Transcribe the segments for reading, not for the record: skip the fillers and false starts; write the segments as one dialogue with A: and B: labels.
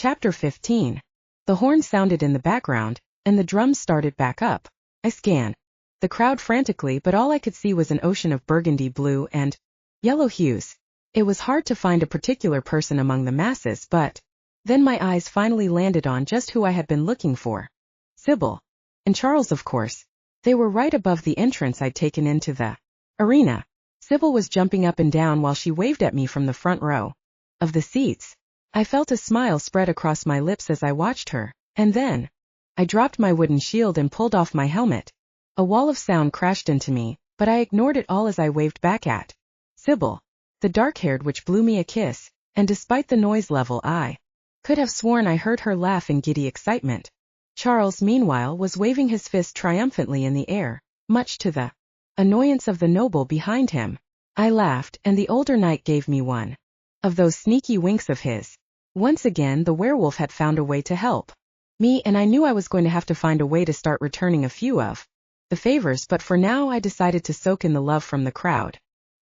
A: Chapter 15. The horn sounded in the background, and the drums started back up. I scanned the crowd frantically, but all I could see was an ocean of burgundy, blue, and yellow hues. It was hard to find a particular person among the masses, but then my eyes finally landed on just who I had been looking for. Sybil. And Charles, of course. They were right above the entrance I'd taken into the arena. Sybil was jumping up and down while she waved at me from the front row of the seats. I felt a smile spread across my lips as I watched her, and then I dropped my wooden shield and pulled off my helmet. A wall of sound crashed into me, but I ignored it all as I waved back at Sybil, the dark-haired which blew me a kiss, and despite the noise level I could have sworn I heard her laugh in giddy excitement. Charles, meanwhile, was waving his fist triumphantly in the air, much to the annoyance of the noble behind him. I laughed, and the older knight gave me one of those sneaky winks of his. Once again the werewolf had found a way to help me, and I knew I was going to have to find a way to start returning a few of the favors, but for now I decided to soak in the love from the crowd.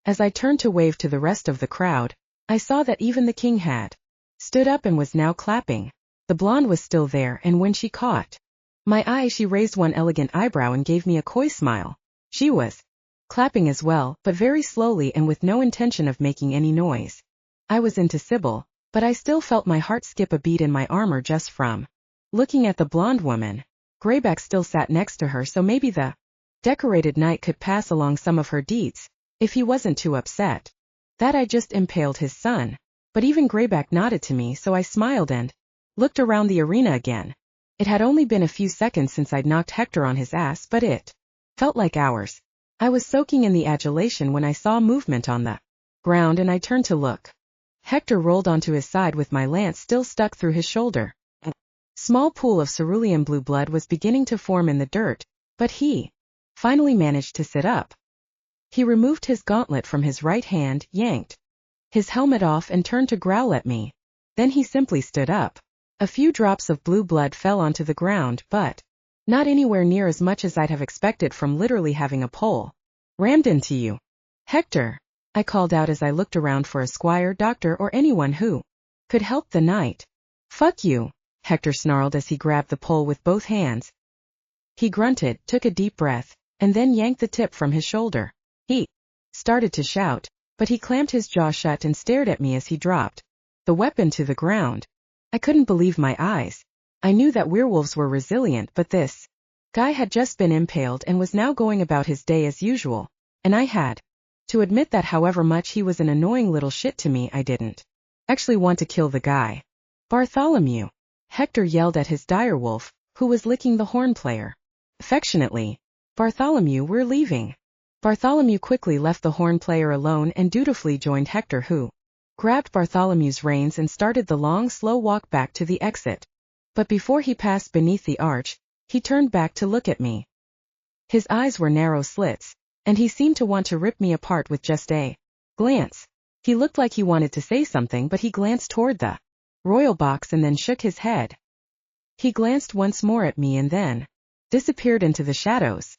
A: As I turned to wave to the rest of the crowd, I saw that even the king had stood up and was now clapping. The blonde was still there, and when she caught my eye, she raised one elegant eyebrow and gave me a coy smile. She was clapping as well, but very slowly and with no intention of making any noise. I was into Sybil, but I still felt my heart skip a beat in my armor just from looking at the blonde woman. Greyback still sat next to her, so maybe the decorated knight could pass along some of her deeds, if he wasn't too upset that I just impaled his son. But even Greyback nodded to me, so I smiled and looked around the arena again. It had only been a few seconds since I'd knocked Hector on his ass, but it felt like hours. I was soaking in the adulation when I saw movement on the ground, and I turned to look. Hector rolled onto his side with my lance still stuck through his shoulder. A small pool of cerulean blue blood was beginning to form in the dirt, but he finally managed to sit up. He removed his gauntlet from his right hand, yanked his helmet off, and turned to growl at me. Then he simply stood up. A few drops of blue blood fell onto the ground, but not anywhere near as much as I'd have expected from literally having a pole rammed into you. Hector, I called out as I looked around for a squire, doctor, or anyone who could help the knight. Fuck you, Hector snarled as he grabbed the pole with both hands. He grunted, took a deep breath, and then yanked the tip from his shoulder. He started to shout, but he clamped his jaw shut and stared at me as he dropped the weapon to the ground. I couldn't believe my eyes. I knew that werewolves were resilient, but this guy had just been impaled and was now going about his day as usual, and I had to admit that however much he was an annoying little shit to me, I didn't actually want to kill the guy. Bartholomew, Hector yelled at his direwolf, who was licking the horn player affectionately. Bartholomew, we're leaving. Bartholomew quickly left the horn player alone and dutifully joined Hector, who grabbed Bartholomew's reins and started the long, slow walk back to the exit. But before he passed beneath the arch, he turned back to look at me. His eyes were narrow slits, and he seemed to want to rip me apart with just a glance. He looked like he wanted to say something, but he glanced toward the royal box and then shook his head. He glanced once more at me and then disappeared into the shadows.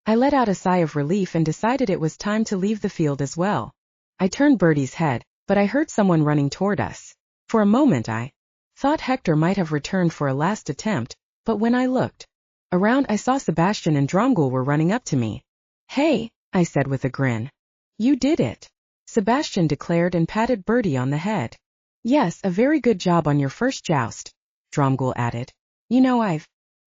A: I let out a sigh of relief and decided it was time to leave the field as well. I turned Bertie's head, but I heard someone running toward us. For a moment I thought Hector might have returned for a last attempt, but when I looked around I saw Sebastian and Dromgoole were running up to me. Hey, I said with a grin. You did it, Sebastian declared and patted Bertie on the head. Yes, a very good job on your first joust, Dromgoole added. You know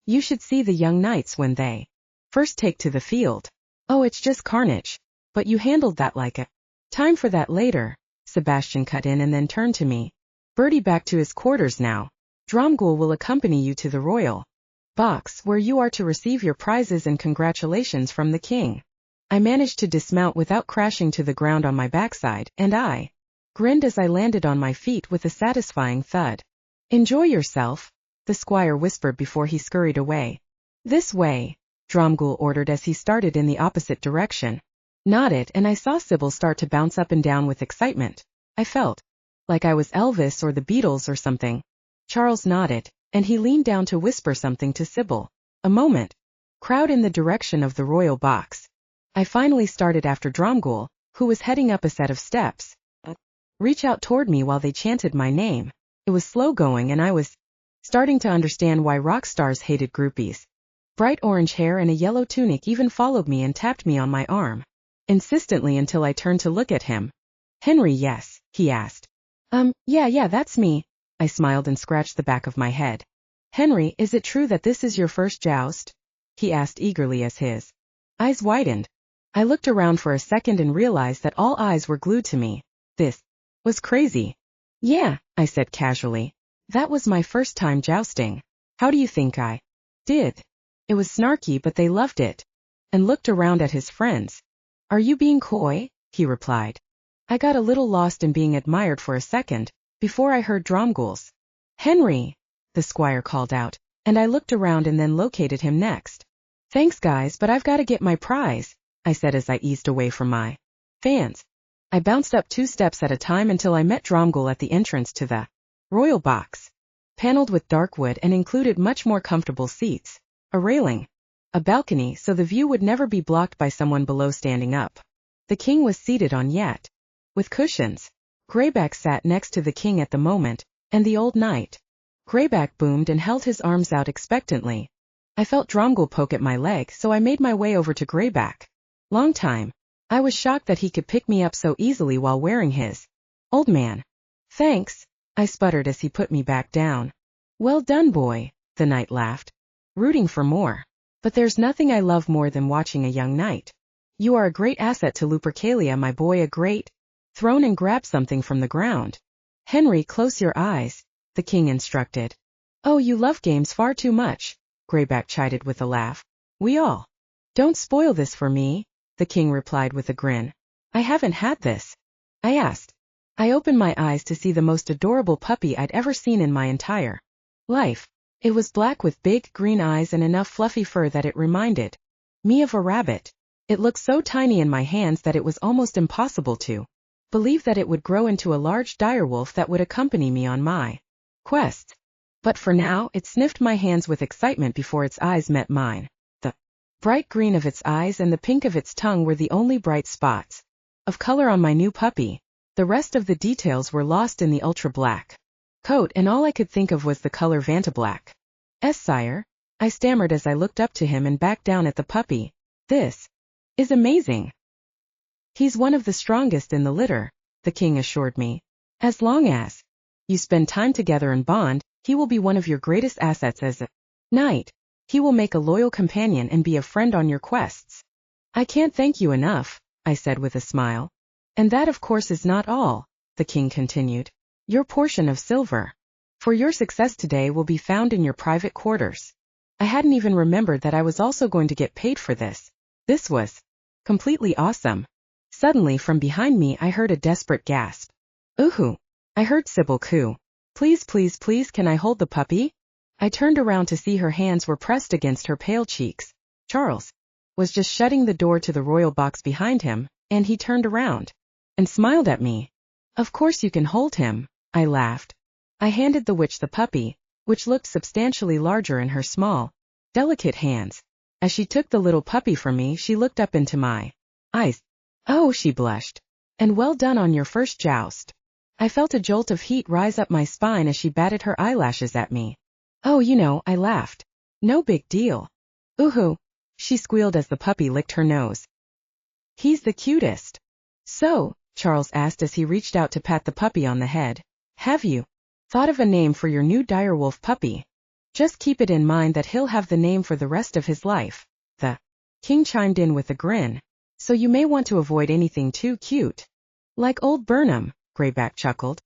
A: you should see the young knights when they first take to the field. Oh, it's just carnage. But you handled that like a time for that later, Sebastian cut in and then turned to me. Bertie, back to his quarters now. Dromgoole will accompany you to the royal box, where you are to receive your prizes and congratulations from the king. I managed to dismount without crashing to the ground on my backside, and I grinned as I landed on my feet with a satisfying thud. Enjoy yourself, the squire whispered before he scurried away. This way, Dromgoole ordered as he started in the opposite direction. Nodded, and I saw Sybil start to bounce up and down with excitement. I felt like I was Elvis or the Beatles or something. Charles nodded, and he leaned down to whisper something to Sybil. A moment. Crowd in the direction of the royal box. I finally started after Dromgoole, who was heading up a set of steps. Reach out toward me while they chanted my name. It was slow going and I was starting to understand why rock stars hated groupies. Bright orange hair and a yellow tunic even followed me and tapped me on my arm, insistently until I turned to look at him. Henry, yes, he asked. Yeah, that's me. I smiled and scratched the back of my head. Henry, is it true that this is your first joust? He asked eagerly as his eyes widened. I looked around for a second and realized that all eyes were glued to me. This was crazy. Yeah, I said casually. That was my first time jousting. How do you think I did? It was snarky, but they loved it. And looked around at his friends. Are you being coy? He replied. I got a little lost in being admired for a second, before I heard Dromgool's. Henry, the squire called out, and I looked around and then located him next. Thanks guys, but I've got to get my prize, I said as I eased away from my fans. I bounced up 2 steps at a time until I met Dromgool at the entrance to the royal box, paneled with dark wood and included much more comfortable seats, a railing, a balcony so the view would never be blocked by someone below standing up. The king was seated on yet, with cushions. Greyback sat next to the king at the moment, and the old knight. Greyback boomed and held his arms out expectantly. I felt Dromgool poke at my leg, so I made my way over to Greyback. Long time. I was shocked that he could pick me up so easily while wearing his old man. Thanks, I sputtered as he put me back down. Well done, boy, the knight laughed, rooting for more. But there's nothing I love more than watching a young knight. You are a great asset to Lupercalia, my boy, a great throne, and grab something from the ground. Henry, close your eyes, the king instructed. Oh, you love games far too much, Greyback chided with a laugh. We all don't spoil this for me, the king replied with a grin. I haven't had this, I asked. I opened my eyes to see the most adorable puppy I'd ever seen in my entire life. It was black with big green eyes and enough fluffy fur that it reminded me of a rabbit. It looked so tiny in my hands that it was almost impossible to believe that it would grow into a large direwolf that would accompany me on my quests. But for now, it sniffed my hands with excitement before its eyes met mine. The bright green of its eyes and the pink of its tongue were the only bright spots of color on my new puppy. The rest of the details were lost in the ultra-black coat, and all I could think of was the color Vantablack. Sire, I stammered as I looked up to him and back down at the puppy. This is amazing. He's one of the strongest in the litter, the king assured me. As long as you spend time together and bond, he will be one of your greatest assets as a knight. He will make a loyal companion and be a friend on your quests. I can't thank you enough, I said with a smile. And that of course is not all, the king continued. Your portion of silver for your success today will be found in your private quarters. I hadn't even remembered that I was also going to get paid for this. This was completely awesome. Suddenly from behind me I heard a desperate gasp. Ooh! I heard Sybil coo. Please, please, please, can I hold the puppy? I turned around to see her hands were pressed against her pale cheeks. Charles was just shutting the door to the royal box behind him, and he turned around and smiled at me. Of course you can hold him, I laughed. I handed the witch the puppy, which looked substantially larger in her small, delicate hands. As she took the little puppy from me, she looked up into my eyes. Oh, she blushed. And well done on your first joust. I felt a jolt of heat rise up my spine as she batted her eyelashes at me. Oh, you know, I laughed. No big deal. Ooh, she squealed as the puppy licked her nose. He's the cutest. So, Charles asked as he reached out to pat the puppy on the head. Have you thought of a name for your new direwolf puppy? Just keep it in mind that he'll have the name for the rest of his life. The king chimed in with a grin. So you may want to avoid anything too cute. Like old Burnham, Greyback chuckled.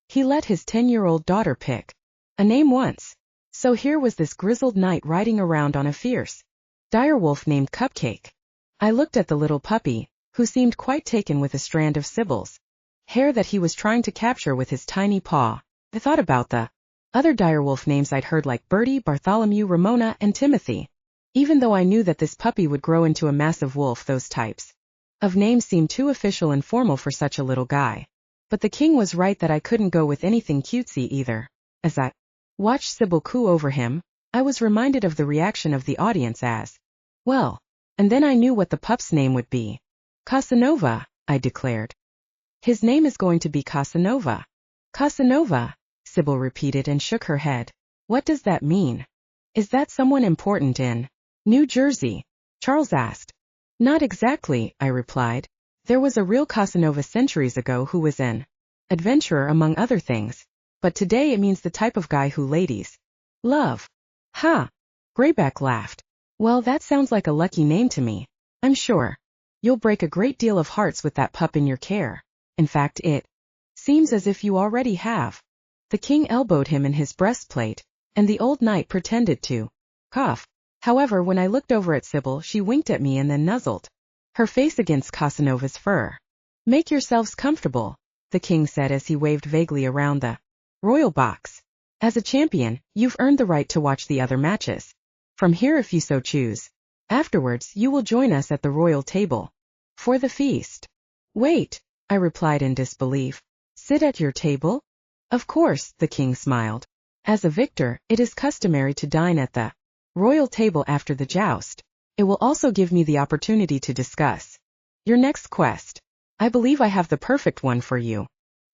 A: He let his 10-year-old daughter pick a name once. So here was this grizzled knight riding around on a fierce direwolf named Cupcake. I looked at the little puppy, who seemed quite taken with a strand of Sybil's hair that he was trying to capture with his tiny paw. I thought about the other direwolf names I'd heard, like Bertie, Bartholomew, Ramona, and Timothy. Even though I knew that this puppy would grow into a massive wolf, those types of names seemed too official and formal for such a little guy. But the king was right that I couldn't go with anything cutesy either. As I watched Sybil coo over him, I was reminded of the reaction of the audience as well. And then I knew what the pup's name would be. Casanova, I declared. His name is going to be Casanova. Casanova, Sybil repeated and shook her head. What does that mean? Is that someone important in New Jersey? Charles asked. Not exactly, I replied. There was a real Casanova centuries ago who was an adventurer among other things. But today it means the type of guy who ladies love. Ha! Greyback laughed. Well, that sounds like a lucky name to me. I'm sure you'll break a great deal of hearts with that pup in your care. In fact, it seems as if you already have. The king elbowed him in his breastplate, and the old knight pretended to cough. However, when I looked over at Sybil, she winked at me and then nuzzled her face against Casanova's fur. Make yourselves comfortable, the king said as he waved vaguely around the royal box. As a champion, you've earned the right to watch the other matches from here if you so choose. Afterwards, you will join us at the royal table for the feast. Wait, I replied in disbelief. Sit at your table? Of course, the king smiled. As a victor, it is customary to dine at the royal table after the joust. It will also give me the opportunity to discuss your next quest. I believe I have the perfect one for you.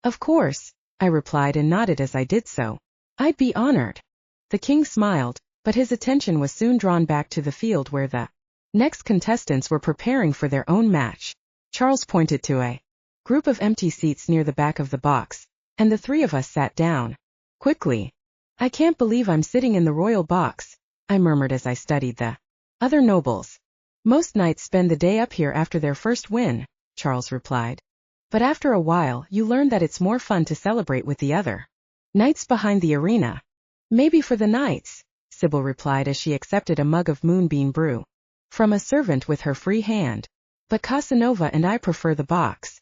A: Of course, I replied and nodded as I did so. I'd be honored. The king smiled, but his attention was soon drawn back to the field where the next contestants were preparing for their own match. Charles pointed to a group of empty seats near the back of the box, and the three of us sat down quickly. I can't believe I'm sitting in the royal box, I murmured as I studied the other nobles. Most knights spend the day up here after their first win, Charles replied. But after a while, you learn that it's more fun to celebrate with the other knights behind the arena. Maybe for the knights, Sybil replied as she accepted a mug of moonbeam brew from a servant with her free hand. But Casanova and I prefer the box.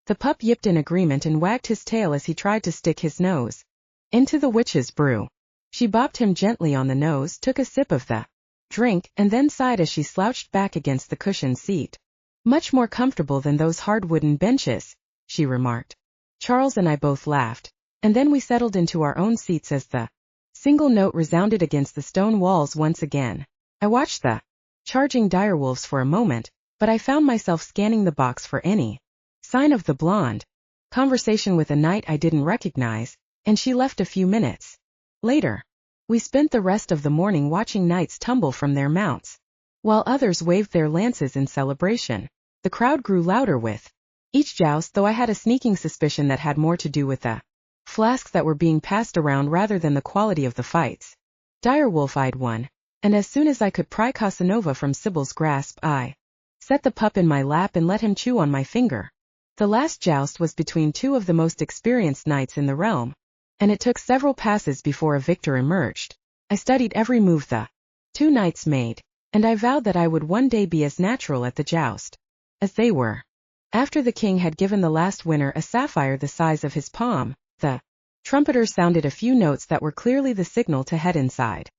A: The pup yipped in agreement and wagged his tail as he tried to stick his nose into the witch's brew. She bopped him gently on the nose, took a sip of the drink, and then sighed as she slouched back against the cushioned seat. Much more comfortable than those hard wooden benches, she remarked. Charles and I both laughed, and then we settled into our own seats as the single note resounded against the stone walls once again. I watched the charging direwolves for a moment, but I found myself scanning the box for any sign of the blonde. Conversation with a knight I didn't recognize, and she left a few minutes later. We spent the rest of the morning watching knights tumble from their mounts, while others waved their lances in celebration. The crowd grew louder with each joust, though I had a sneaking suspicion that had more to do with the flasks that were being passed around rather than the quality of the fights. Direwolf eyed one, and as soon as I could pry Casanova from Sybil's grasp, I set the pup in my lap and let him chew on my finger. The last joust was between two of the most experienced knights in the realm, and it took several passes before a victor emerged. I studied every move the two knights made, and I vowed that I would one day be as natural at the joust as they were. After the king had given the last winner a sapphire the size of his palm, the trumpeter sounded a few notes that were clearly the signal to head inside.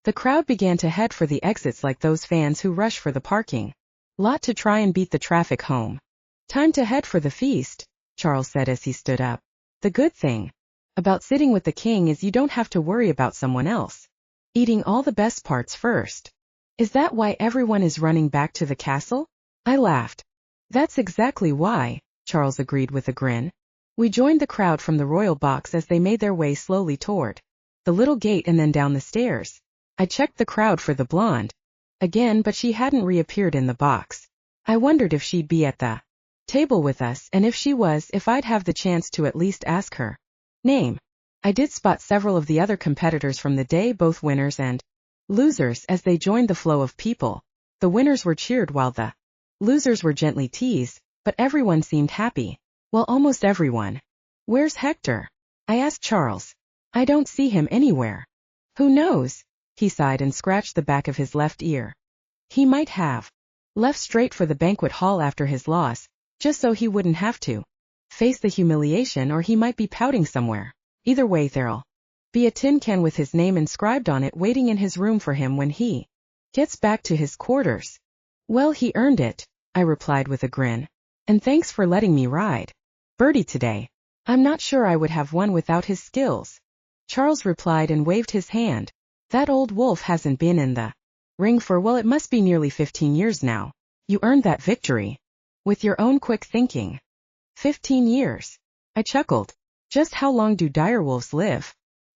A: The crowd began to head for the exits like those fans who rush for the parking lot to try and beat the traffic home. Time to head for the feast, Charles said as he stood up. The good thing about sitting with the king is you don't have to worry about someone else eating all the best parts first. Is that why everyone is running back to the castle? I laughed. That's exactly why, Charles agreed with a grin. We joined the crowd from the royal box as they made their way slowly toward the little gate and then down the stairs. I checked the crowd for the blonde again, but she hadn't reappeared in the box. I wondered if she'd be at the table with us, and if she was, if I'd have the chance to at least ask her name. I did spot several of the other competitors from the day, both winners and losers, as they joined the flow of people. The winners were cheered while the losers were gently teased, but everyone seemed happy. Well, almost everyone. Where's Hector? I asked Charles. I don't see him anywhere. Who knows? He sighed and scratched the back of his left ear. He might have left straight for the banquet hall after his loss, just so he wouldn't have to face the humiliation, or he might be pouting somewhere. Either way, there'll be a tin can with his name inscribed on it waiting in his room for him when he gets back to his quarters. Well, he earned it, I replied with a grin. And thanks for letting me ride Bertie today. I'm not sure I would have won without his skills. Charles replied and waved his hand. That old wolf hasn't been in the ring for, well, it must be nearly 15 years now. You earned that victory with your own quick thinking. 15 years. I chuckled. Just how long do direwolves live?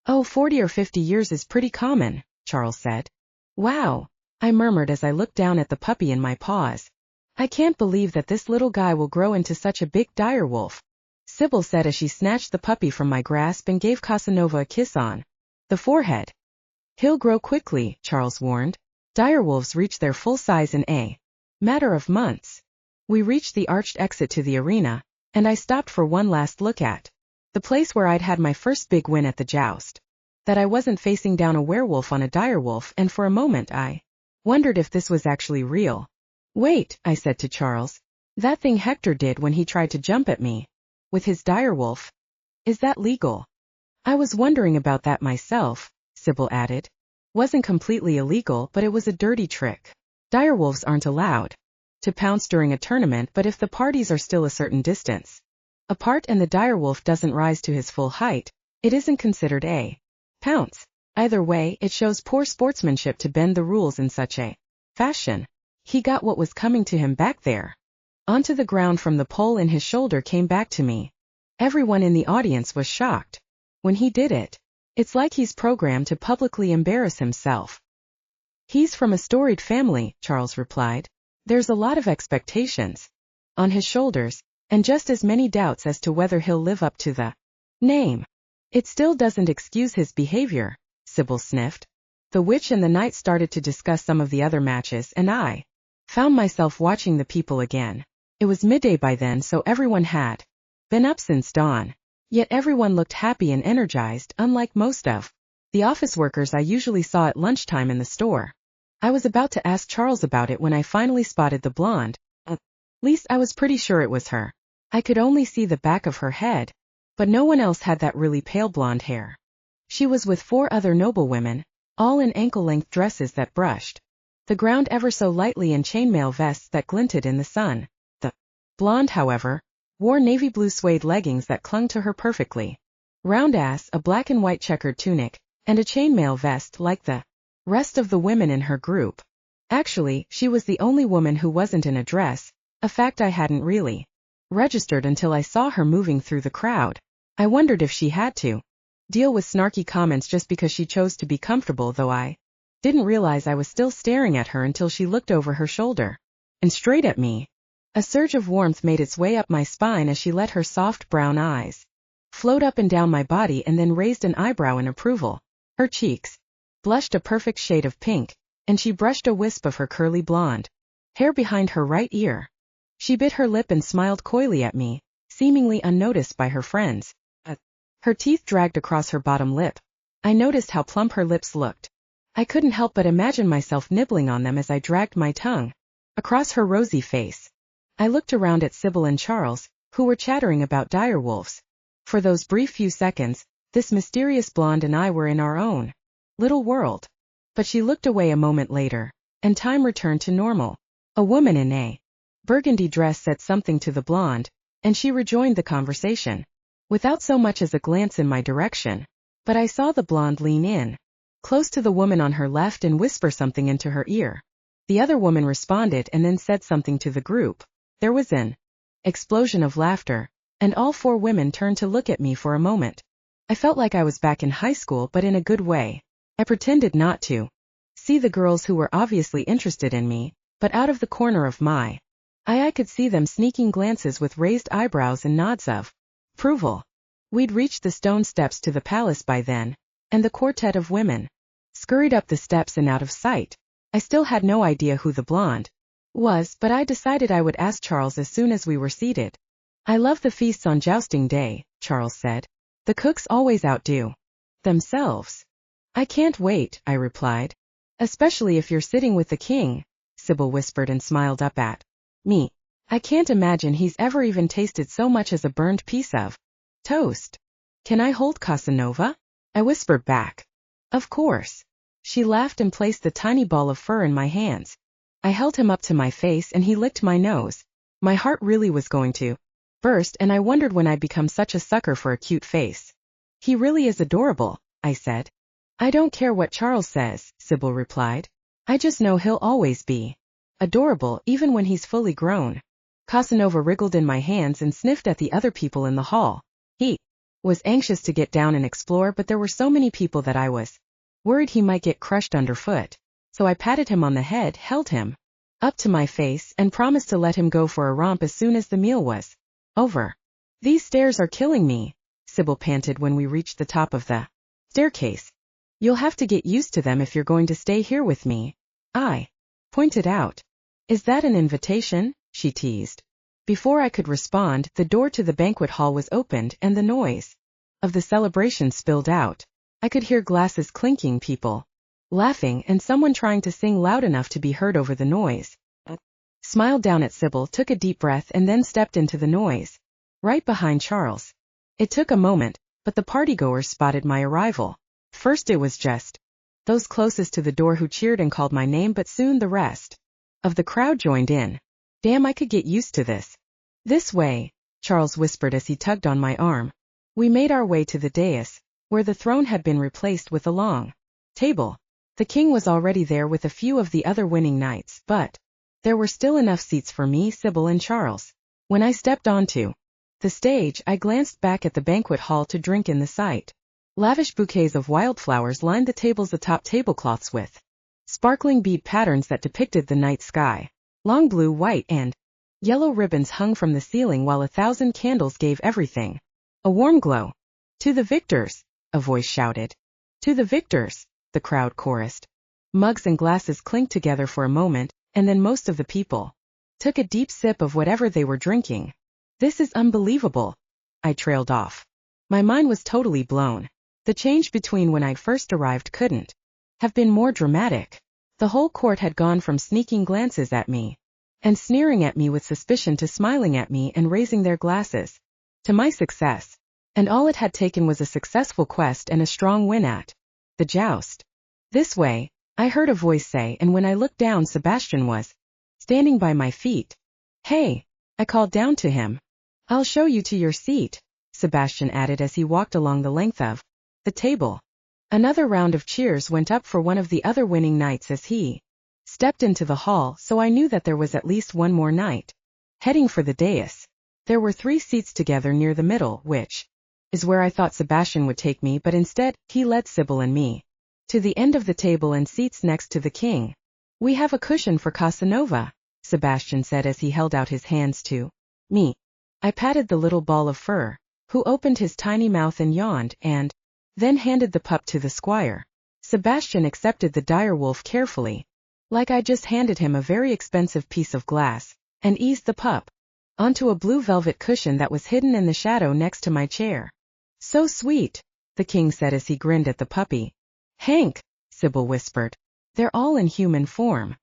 A: Oh, 40 or 50 years is pretty common, Charles said. Wow, I murmured as I looked down at the puppy in my paws. I can't believe that this little guy will grow into such a big direwolf, Sybil said as she snatched the puppy from my grasp and gave Casanova a kiss on the forehead. He'll grow quickly, Charles warned. Direwolves reach their full size in a matter of months. We reached the arched exit to the arena, and I stopped for one last look at the place where I'd had my first big win at the joust. That I wasn't facing down a werewolf on a direwolf, and for a moment I wondered if this was actually real. Wait, I said to Charles. That thing Hector did when he tried to jump at me with his direwolf. Is that legal? I was wondering about that myself, Sybil added. Wasn't completely illegal, but it was a dirty trick. Direwolves aren't allowed to pounce during a tournament, but if the parties are still a certain distance apart and the direwolf doesn't rise to his full height, it isn't considered a pounce. Either way, it shows poor sportsmanship to bend the rules in such a fashion. He got what was coming to him back there. Onto the ground from the pole in his shoulder came back to me. Everyone in the audience was shocked. When he did it, it's like he's programmed to publicly embarrass himself. He's from a storied family, Charles replied. There's a lot of expectations on his shoulders, and just as many doubts as to whether he'll live up to the name. It still doesn't excuse his behavior, Sybil sniffed. The witch and the knight started to discuss some of the other matches, and I found myself watching the people again. It was midday by then, so everyone had been up since dawn. Yet everyone looked happy and energized, unlike most of the office workers I usually saw at lunchtime in the store. I was about to ask Charles about it when I finally spotted the blonde. At least I was pretty sure it was her. I could only see the back of her head, but no one else had that really pale blonde hair. She was with 4 other noblewomen, all in ankle-length dresses that brushed the ground ever so lightly and chainmail vests that glinted in the sun. The blonde, however, wore navy blue suede leggings that clung to her perfectly. Round ass, a black and white checkered tunic, and a chainmail vest like the rest of the women in her group. Actually, she was the only woman who wasn't in a dress, a fact I hadn't really registered until I saw her moving through the crowd. I wondered if she had to deal with snarky comments just because she chose to be comfortable, though I didn't realize I was still staring at her until she looked over her shoulder and straight at me. A surge of warmth made its way up my spine as she let her soft brown eyes float up and down my body and then raised an eyebrow in approval. Her cheeks blushed a perfect shade of pink, and she brushed a wisp of her curly blonde hair behind her right ear. She bit her lip and smiled coyly at me, seemingly unnoticed by her friends. Her teeth dragged across her bottom lip. I noticed how plump her lips looked. I couldn't help but imagine myself nibbling on them as I dragged my tongue across her rosy face. I looked around at Sybil and Charles, who were chattering about direwolves. For those brief few seconds, this mysterious blonde and I were in our own little world. But she looked away a moment later, and time returned to normal. A woman in a burgundy dress said something to the blonde, and she rejoined the conversation, without so much as a glance in my direction. But I saw the blonde lean in close to the woman on her left and whisper something into her ear. The other woman responded and then said something to the group. There was an explosion of laughter, and all 4 women turned to look at me for a moment. I felt like I was back in high school, but in a good way. I pretended not to see the girls who were obviously interested in me, but out of the corner of my eye I could see them sneaking glances with raised eyebrows and nods of approval. We'd reached the stone steps to the palace by then, and the quartet of women scurried up the steps and out of sight. I still had no idea who the blonde was, but I decided I would ask Charles as soon as we were seated. I love the feasts on jousting day, Charles said. The cooks always outdo themselves. I can't wait, I replied. Especially if you're sitting with the king, Sybil whispered and smiled up at me. I can't imagine he's ever even tasted so much as a burned piece of toast. Can I hold Casanova? I whispered back. Of course. She laughed and placed the tiny ball of fur in my hands. I held him up to my face and he licked my nose. My heart really was going to burst, and I wondered when I'd become such a sucker for a cute face. He really is adorable, I said. I don't care what Charles says, Sybil replied. I just know he'll always be adorable, even when he's fully grown. Casanova wriggled in my hands and sniffed at the other people in the hall. He was anxious to get down and explore, but there were so many people that I was worried he might get crushed underfoot. So I patted him on the head, held him up to my face, and promised to let him go for a romp as soon as the meal was over. These stairs are killing me, Sybil panted when we reached the top of the staircase. You'll have to get used to them if you're going to stay here with me, I pointed out. Is that an invitation? She teased. Before I could respond, the door to the banquet hall was opened and the noise of the celebration spilled out. I could hear glasses clinking, people laughing, and someone trying to sing loud enough to be heard over the noise. Smiled down at Sybil, took a deep breath, and then stepped into the noise, right behind Charles. It took a moment, but the partygoers spotted my arrival. First it was just those closest to the door who cheered and called my name, but soon the rest of the crowd joined in. Damn, I could get used to this. This way, Charles whispered as he tugged on my arm. We made our way to the dais, where the throne had been replaced with a long table. The king was already there with a few of the other winning knights, but there were still enough seats for me, Sybil, and Charles. When I stepped onto the stage, I glanced back at the banquet hall to drink in the sight. Lavish bouquets of wildflowers lined the tables atop tablecloths with sparkling bead patterns that depicted the night sky. Long blue, white, and yellow ribbons hung from the ceiling, while 1,000 candles gave everything a warm glow. To the victors, a voice shouted. To the victors, the crowd chorused. Mugs and glasses clinked together for a moment, and then most of the people took a deep sip of whatever they were drinking. This is unbelievable, I trailed off. My mind was totally blown. The change between when I'd first arrived couldn't have been more dramatic. The whole court had gone from sneaking glances at me and sneering at me with suspicion to smiling at me and raising their glasses to my success. And all it had taken was a successful quest and a strong win at the joust. This way, I heard a voice say, and when I looked down, Sebastian was standing by my feet. Hey, I called down to him. I'll show you to your seat, Sebastian added as he walked along the length of the table. Another round of cheers went up for one of the other winning knights as he stepped into the hall, so I knew that there was at least one more knight heading for the dais. There were 3 seats together near the middle, which is where I thought Sebastian would take me, but instead, he led Sybil and me to the end of the table and seats next to the king. We have a cushion for Casanova, Sebastian said as he held out his hands to me. I patted the little ball of fur, who opened his tiny mouth and yawned, and then handed the pup to the squire. Sebastian accepted the direwolf carefully, like I just handed him a very expensive piece of glass, and eased the pup onto a blue velvet cushion that was hidden in the shadow next to my chair. So sweet, the king said as he grinned at the puppy. Hank, Sybil whispered. They're all in human form.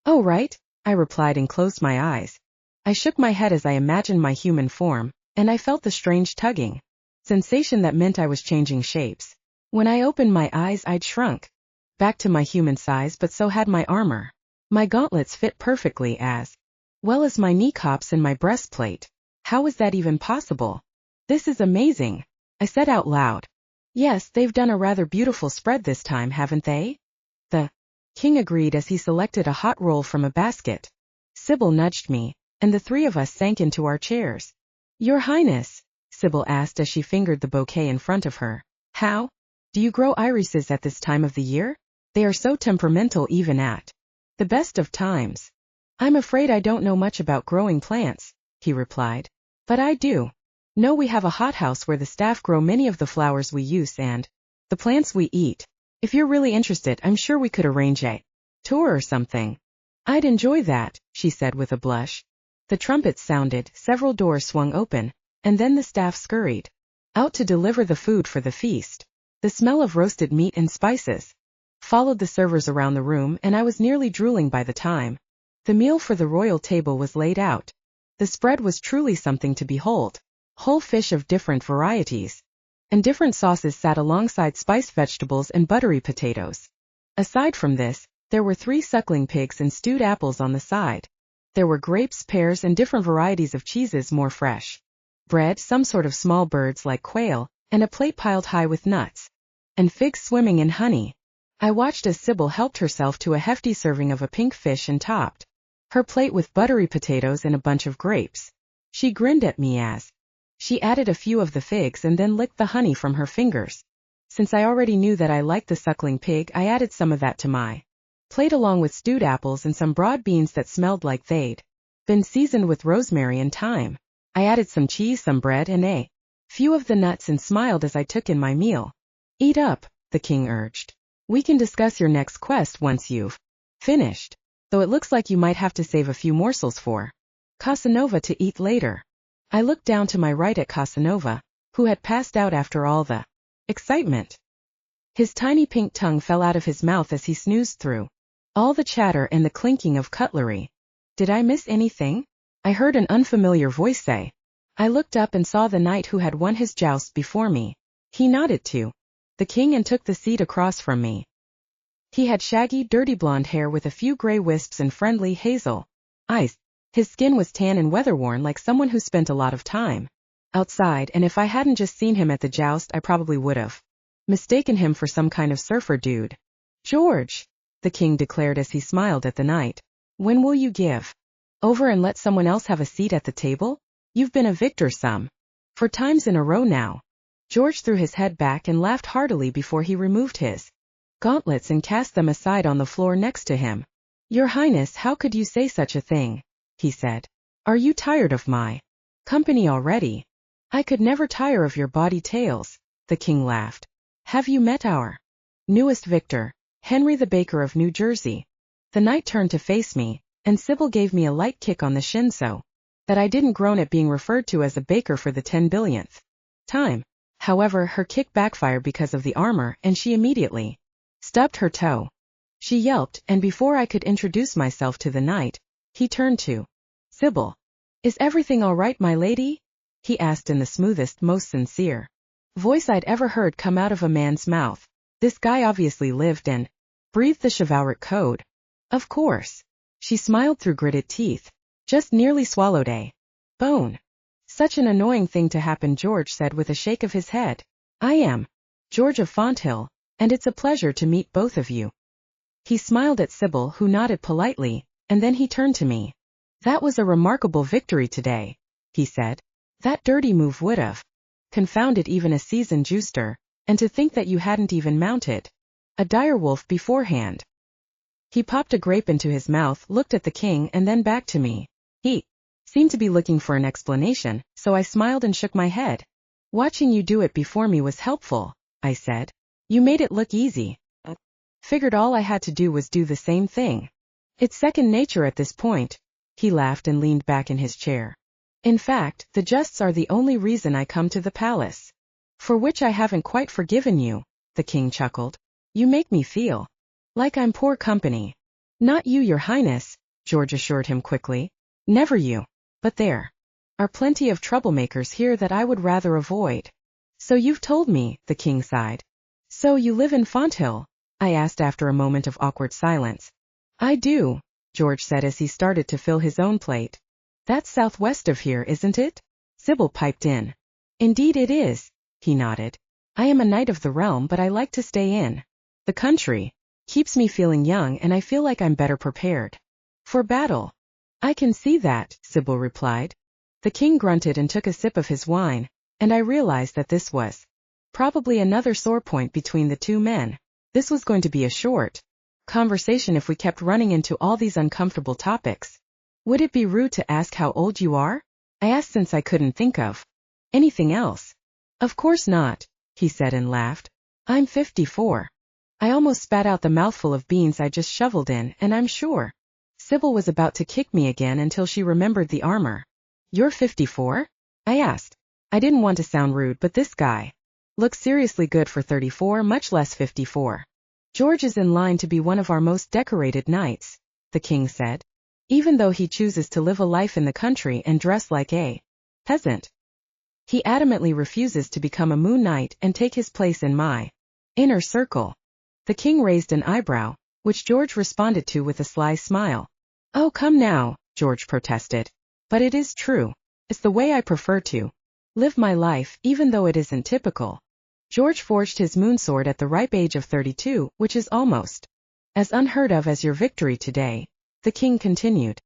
A: Oh right, I replied and closed my eyes. I shook my head as I imagined my human form, and I felt the strange tugging sensation that meant I was changing shapes. When I opened my eyes, I'd shrunk back to my human size, but so had my armor. My gauntlets fit perfectly, as well as my kneecaps and my breastplate. How is that even possible? This is amazing, I said out loud. Yes, they've done a rather beautiful spread this time, haven't they? The king agreed as he selected a hot roll from a basket. Sybil nudged me, and the 3 of us sank into our chairs. Your Highness, Sybil asked as she fingered the bouquet in front of her. How do you grow irises at this time of the year? They are so temperamental even at the best of times. I'm afraid I don't know much about growing plants, he replied. But I do. No, we have a hothouse where the staff grow many of the flowers we use and the plants we eat. If you're really interested, I'm sure we could arrange a tour or something. I'd enjoy that, she said with a blush. The trumpets sounded, several doors swung open, and then the staff scurried out to deliver the food for the feast. The smell of roasted meat and spices followed the servers around the room, and I was nearly drooling by the time the meal for the royal table was laid out. The spread was truly something to behold. Whole fish of different varieties and different sauces sat alongside spiced vegetables and buttery potatoes. Aside from this, there were 3 suckling pigs and stewed apples on the side. There were grapes, pears, and different varieties of cheeses, more fresh bread, some sort of small birds like quail, and a plate piled high with nuts and figs swimming in honey. I watched as Sybil helped herself to a hefty serving of a pink fish and topped her plate with buttery potatoes and a bunch of grapes. She grinned at me as She added a few of the figs and then licked the honey from her fingers. Since I already knew that I liked the suckling pig, I added some of that to my plate along with stewed apples and some broad beans that smelled like they'd been seasoned with rosemary and thyme. I added some cheese, some bread, and a few of the nuts and smiled as I took in my meal. Eat up, the king urged. We can discuss your next quest once you've finished, though it looks like you might have to save a few morsels for Casanova to eat later. I looked down to my right at Casanova, who had passed out after all the excitement. His tiny pink tongue fell out of his mouth as he snoozed through all the chatter and the clinking of cutlery. Did I miss anything? I heard an unfamiliar voice say. I looked up and saw the knight who had won his joust before me. He nodded to the king and took the seat across from me. He had shaggy, dirty blonde hair with a few gray wisps and friendly hazel eyes. His skin was tan and weather-worn like someone who spent a lot of time outside, and if I hadn't just seen him at the joust, I probably would have mistaken him for some kind of surfer dude. George, the king declared as he smiled at the knight. When will you give over and let someone else have a seat at the table? You've been a victor some 4 times in a row now. George threw his head back and laughed heartily before he removed his gauntlets and cast them aside on the floor next to him. Your Highness, how could you say such a thing? He said. Are you tired of my company already? I could never tire of your bawdy tales, the king laughed. Have you met our newest victor, Henry the Baker of New Jersey? The knight turned to face me, and Sybil gave me a light kick on the shin so that I didn't groan at being referred to as a baker for the 10 billionth time. However, her kick backfired because of the armor, and she immediately stubbed her toe. She yelped, and before I could introduce myself to the knight, he turned to Sybil. Is everything all right, my lady? He asked in the smoothest, most sincere voice I'd ever heard come out of a man's mouth. This guy obviously lived and breathed the chivalric code. Of course. She smiled through gritted teeth. Just nearly swallowed a bone. Such an annoying thing to happen, George said with a shake of his head. I am George of Fonthill, and it's a pleasure to meet both of you. He smiled at Sybil, who nodded politely, and then he turned to me. That was a remarkable victory today, he said. That dirty move would have confounded even a seasoned juicer, and to think that you hadn't even mounted a direwolf beforehand. He popped a grape into his mouth, looked at the king, and then back to me. He seemed to be looking for an explanation, so I smiled and shook my head. Watching you do it before me was helpful, I said. You made it look easy. Figured all I had to do was do the same thing. It's second nature at this point. He laughed and leaned back in his chair. In fact, the justs are the only reason I come to the palace. For which I haven't quite forgiven you, the king chuckled. You make me feel like I'm poor company. Not you, your highness, George assured him quickly. Never you. But there are plenty of troublemakers here that I would rather avoid. So you've told me, the king sighed. So you live in Fonthill? I asked after a moment of awkward silence. I do, George said as he started to fill his own plate. That's southwest of here, isn't it? Sybil piped in. Indeed it is, he nodded. I am a knight of the realm, but I like to stay in the country. Keeps me feeling young, and I feel like I'm better prepared for battle. I can see that, Sybil replied. The king grunted and took a sip of his wine, and I realized that this was probably another sore point between the two men. This was going to be a short conversation if we kept running into all these uncomfortable topics. Would it be rude to ask how old you are? I asked since I couldn't think of anything else. Of course not, he said and laughed. I'm 54. I almost spat out the mouthful of beans I just shoveled in, and I'm sure Sybil was about to kick me again until she remembered the armor. You're 54? I asked. I didn't want to sound rude, but this guy looks seriously good for 34, much less 54. George is in line to be one of our most decorated knights, the king said, even though he chooses to live a life in the country and dress like a peasant. He adamantly refuses to become a moon knight and take his place in my inner circle. The king raised an eyebrow, which George responded to with a sly smile. Oh, come now, George protested. But it is true. It's the way I prefer to live my life, even though it isn't typical. George forged his moonsword at the ripe age of 32, which is almost as unheard of as your victory today, the king continued.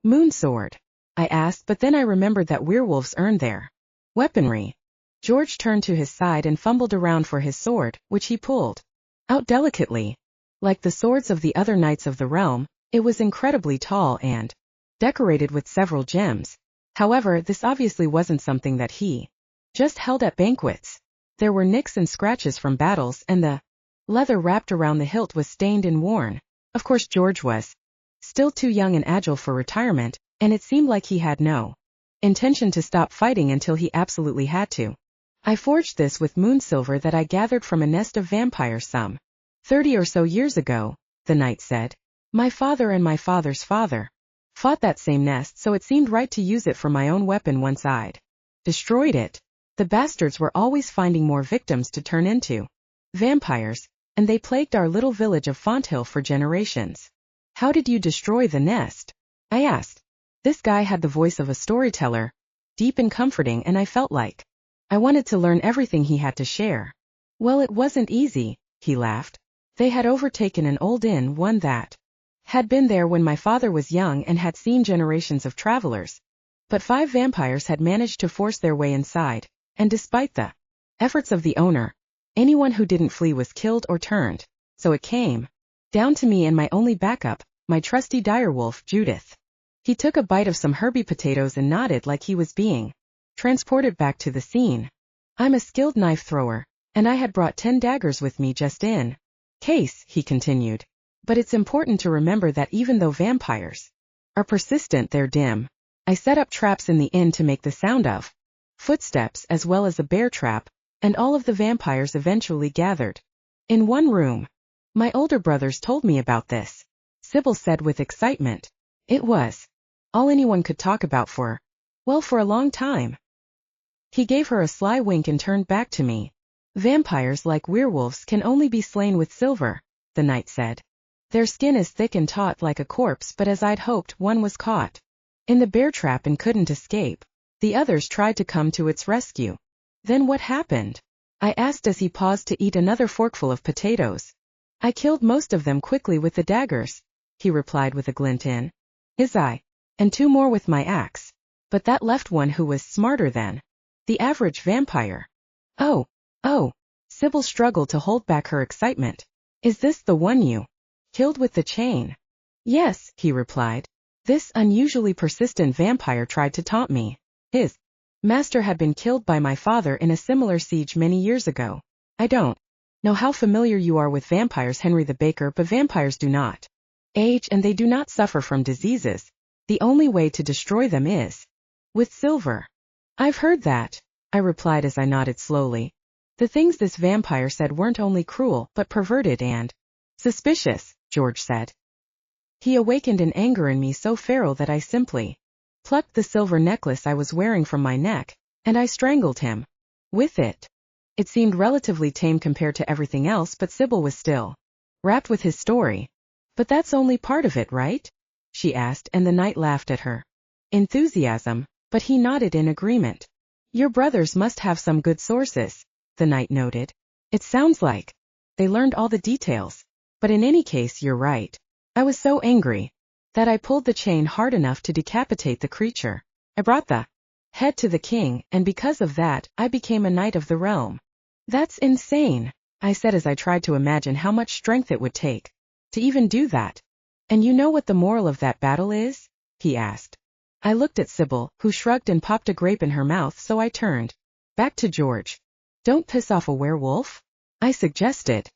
A: Moonsword? I asked, but then I remembered that werewolves earn their Weaponry. George turned to his side and fumbled around for his sword, which he pulled out delicately. Like the swords of the other knights of the realm, it was incredibly tall and decorated with several gems. However, this obviously wasn't something that he just held at banquets. There were nicks and scratches from battles, and the leather wrapped around the hilt was stained and worn. Of course, George was still too young and agile for retirement, and it seemed like he had no intention to stop fighting until he absolutely had to. I forged this with moon silver that I gathered from a nest of vampires some 30 or so years ago, the knight said. My father and my father's father fought that same nest, so it seemed right to use it for my own weapon once I'd destroyed it. The bastards were always finding more victims to turn into vampires, and they plagued our little village of Fonthill for generations. How did you destroy the nest? I asked. This guy had the voice of a storyteller, deep and comforting, and I felt like I wanted to learn everything he had to share. Well, it wasn't easy, he laughed. They had overtaken an old inn, one that had been there when my father was young and had seen generations of travelers. But 5 vampires had managed to force their way inside, and despite the efforts of the owner, anyone who didn't flee was killed or turned. So it came down to me and my only backup, my trusty direwolf, Judith. He took a bite of some herby potatoes and nodded like he was being transported back to the scene. I'm a skilled knife thrower, and I had brought 10 daggers with me just in case, he continued. But it's important to remember that even though vampires are persistent, they're dim. I set up traps in the inn to make the sound of footsteps as well as a bear trap, and all of the vampires eventually gathered in one room. My older brothers told me about this, Sybil said with excitement. It was all anyone could talk about for a long time. He gave her a sly wink and turned back to me. Vampires, like werewolves, can only be slain with silver, the knight said. Their skin is thick and taut like a corpse, but as I'd hoped, one was caught in the bear trap and couldn't escape. The others tried to come to its rescue. Then what happened? I asked as he paused to eat another forkful of potatoes. I killed most of them quickly with the daggers, he replied with a glint in his eye, and 2 more with my axe. But that left one who was smarter than the average vampire. Oh, Sybil struggled to hold back her excitement. Is this the one you killed with the chain? Yes, he replied. This unusually persistent vampire tried to taunt me. His master had been killed by my father in a similar siege many years ago. I don't know how familiar you are with vampires, Henry the Baker, but vampires do not age and they do not suffer from diseases. The only way to destroy them is with silver. I've heard that, I replied as I nodded slowly. The things this vampire said weren't only cruel, but perverted and suspicious, George said. He awakened an anger in me so feral that I simply plucked the silver necklace I was wearing from my neck, and I strangled him with it. It seemed relatively tame compared to everything else, but Sybil was still wrapped with his story. But that's only part of it, right? She asked, and the knight laughed at her enthusiasm, but he nodded in agreement. Your brothers must have some good sources, the knight noted. It sounds like they learned all the details. But in any case, you're right. I was so angry that I pulled the chain hard enough to decapitate the creature. I brought the head to the king, and because of that, I became a knight of the realm. That's insane, I said as I tried to imagine how much strength it would take to even do that. And you know what the moral of that battle is? He asked. I looked at Sybil, who shrugged and popped a grape in her mouth, so I turned back to George. Don't piss off a werewolf, I suggested.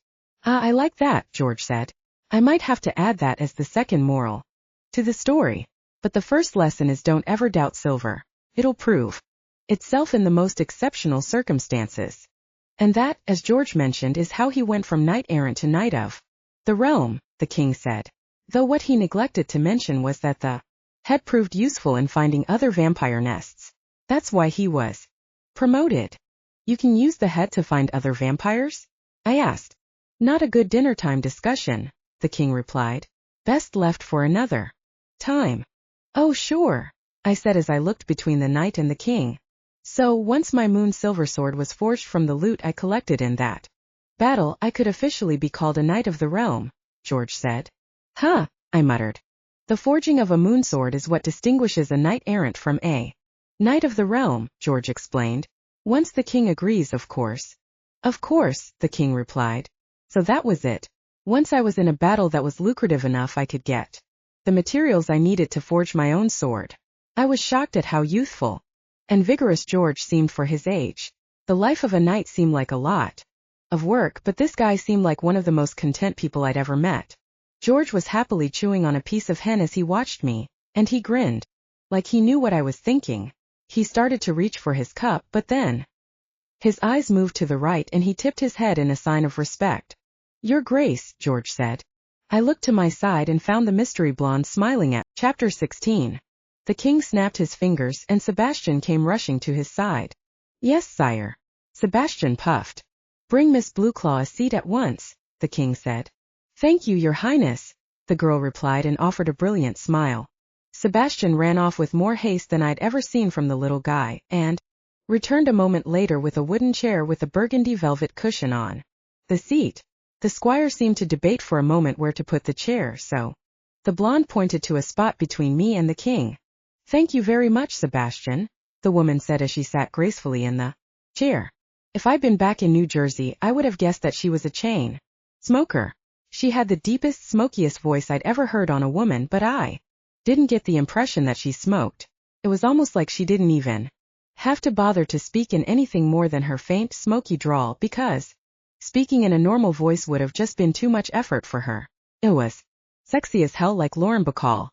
A: I like that, George said. I might have to add that as the second moral to the story. But the first lesson is don't ever doubt silver. It'll prove itself in the most exceptional circumstances. And that, as George mentioned, is how he went from knight-errant to knight of the realm, the king said. Though what he neglected to mention was that the head proved useful in finding other vampire nests. That's why he was promoted. You can use the head to find other vampires? I asked. Not a good dinner-time discussion, the king replied. Best left for another time. Oh, sure, I said as I looked between the knight and the king. So, once my moon silver sword was forged from the loot I collected in that battle, I could officially be called a knight of the realm, George said. Huh, I muttered. The forging of a moon sword is what distinguishes a knight-errant from a Knight of the realm, George explained. Once the king agrees, of course. Of course, the king replied. So that was it. Once I was in a battle that was lucrative enough I could get the materials I needed to forge my own sword. I was shocked at how youthful and vigorous George seemed for his age. The life of a knight seemed like a lot of work, but this guy seemed like one of the most content people I'd ever met. George was happily chewing on a piece of hen as he watched me, and he grinned, like he knew what I was thinking. He started to reach for his cup, but then his eyes moved to the right and he tipped his head in a sign of respect. Your Grace, George said. I looked to my side and found the mystery blonde smiling at. Chapter 16. The king snapped his fingers and Sebastian came rushing to his side. Yes, sire. Sebastian puffed. Bring Miss Blueclaw a seat at once, the king said. Thank you, your highness, the girl replied and offered a brilliant smile. Sebastian ran off with more haste than I'd ever seen from the little guy, and returned a moment later with a wooden chair with a burgundy velvet cushion on the seat. The squire seemed to debate for a moment where to put the chair, so the blonde pointed to a spot between me and the king. Thank you very much, Sebastian, the woman said as she sat gracefully in the chair. If I'd been back in New Jersey, I would have guessed that she was a chain smoker. She had the deepest, smokiest voice I'd ever heard on a woman, but I didn't get the impression that she smoked. It was almost like she didn't even have to bother to speak in anything more than her faint, smoky drawl, because speaking in a normal voice would have just been too much effort for her. It was sexy as hell, like Lauren Bacall.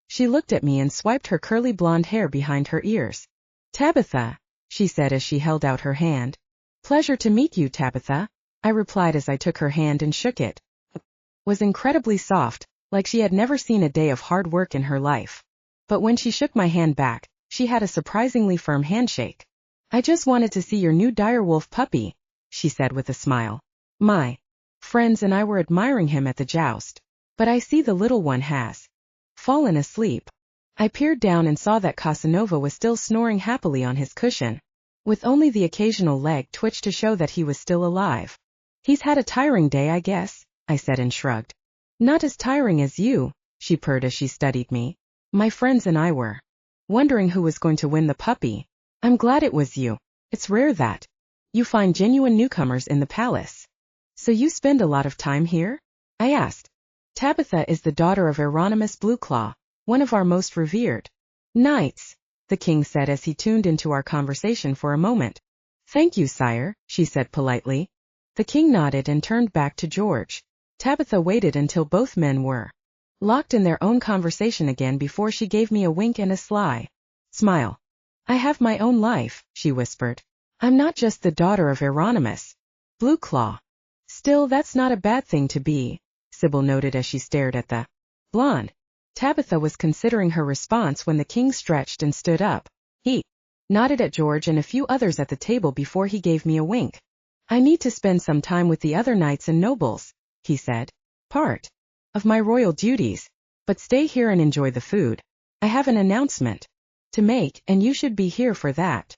A: She looked at me and swiped her curly blonde hair behind her ears. Tabitha, she said as she held out her hand. Pleasure to meet you, Tabitha, I replied as I took her hand and shook it. It was incredibly soft, like she had never seen a day of hard work in her life. But when she shook my hand back, she had a surprisingly firm handshake. I just wanted to see your new direwolf puppy, she said with a smile. My friends and I were admiring him at the joust. But I see the little one has fallen asleep. I peered down and saw that Casanova was still snoring happily on his cushion, with only the occasional leg twitch to show that he was still alive. He's had a tiring day, I guess, I said and shrugged. Not as tiring as you, she purred as she studied me. My friends and I were wondering who was going to win the puppy. I'm glad it was you. It's rare that you find genuine newcomers in the palace. So you spend a lot of time here? I asked. Tabitha is the daughter of Hieronymus Blueclaw, one of our most revered knights, the king said as he tuned into our conversation for a moment. Thank you, sire, she said politely. The king nodded and turned back to George. Tabitha waited until both men were locked in their own conversation again before she gave me a wink and a sly smile. I have my own life, she whispered. I'm not just the daughter of Hieronymus Blueclaw. Still, that's not a bad thing to be, Sybil noted as she stared at the blonde. Tabitha was considering her response when the king stretched and stood up. He nodded at George and a few others at the table before he gave me a wink. I need to spend some time with the other knights and nobles, he said. Part of my royal duties. But stay here and enjoy the food. I have an announcement to make, and you should be here for that.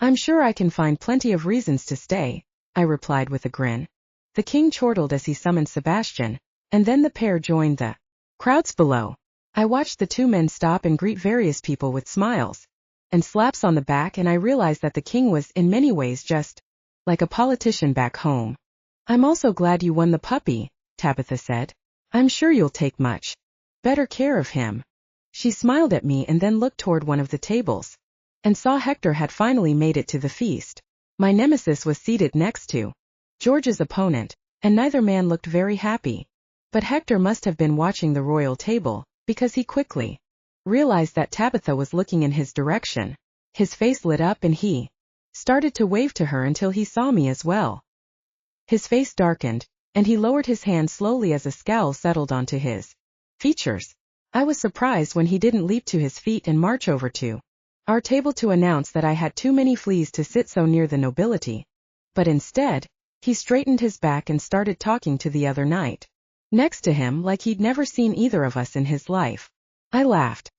A: I'm sure I can find plenty of reasons to stay, I replied with a grin. The king chortled as he summoned Sebastian, and then the pair joined the crowds below. I watched the two men stop and greet various people with smiles and slaps on the back, and I realized that the king was in many ways just like a politician back home. I'm also glad you won the puppy, Tabitha said. I'm sure you'll take much better care of him. She smiled at me and then looked toward one of the tables and saw Hector had finally made it to the feast. My nemesis was seated next to George's opponent, and neither man looked very happy. But Hector must have been watching the royal table, because he quickly realized that Tabitha was looking in his direction. His face lit up and he started to wave to her until he saw me as well. His face darkened, and he lowered his hand slowly as a scowl settled onto his features. I was surprised when he didn't leap to his feet and march over to our table to announce that I had too many fleas to sit so near the nobility. But instead, he straightened his back and started talking to the other knight next to him like he'd never seen either of us in his life. I laughed.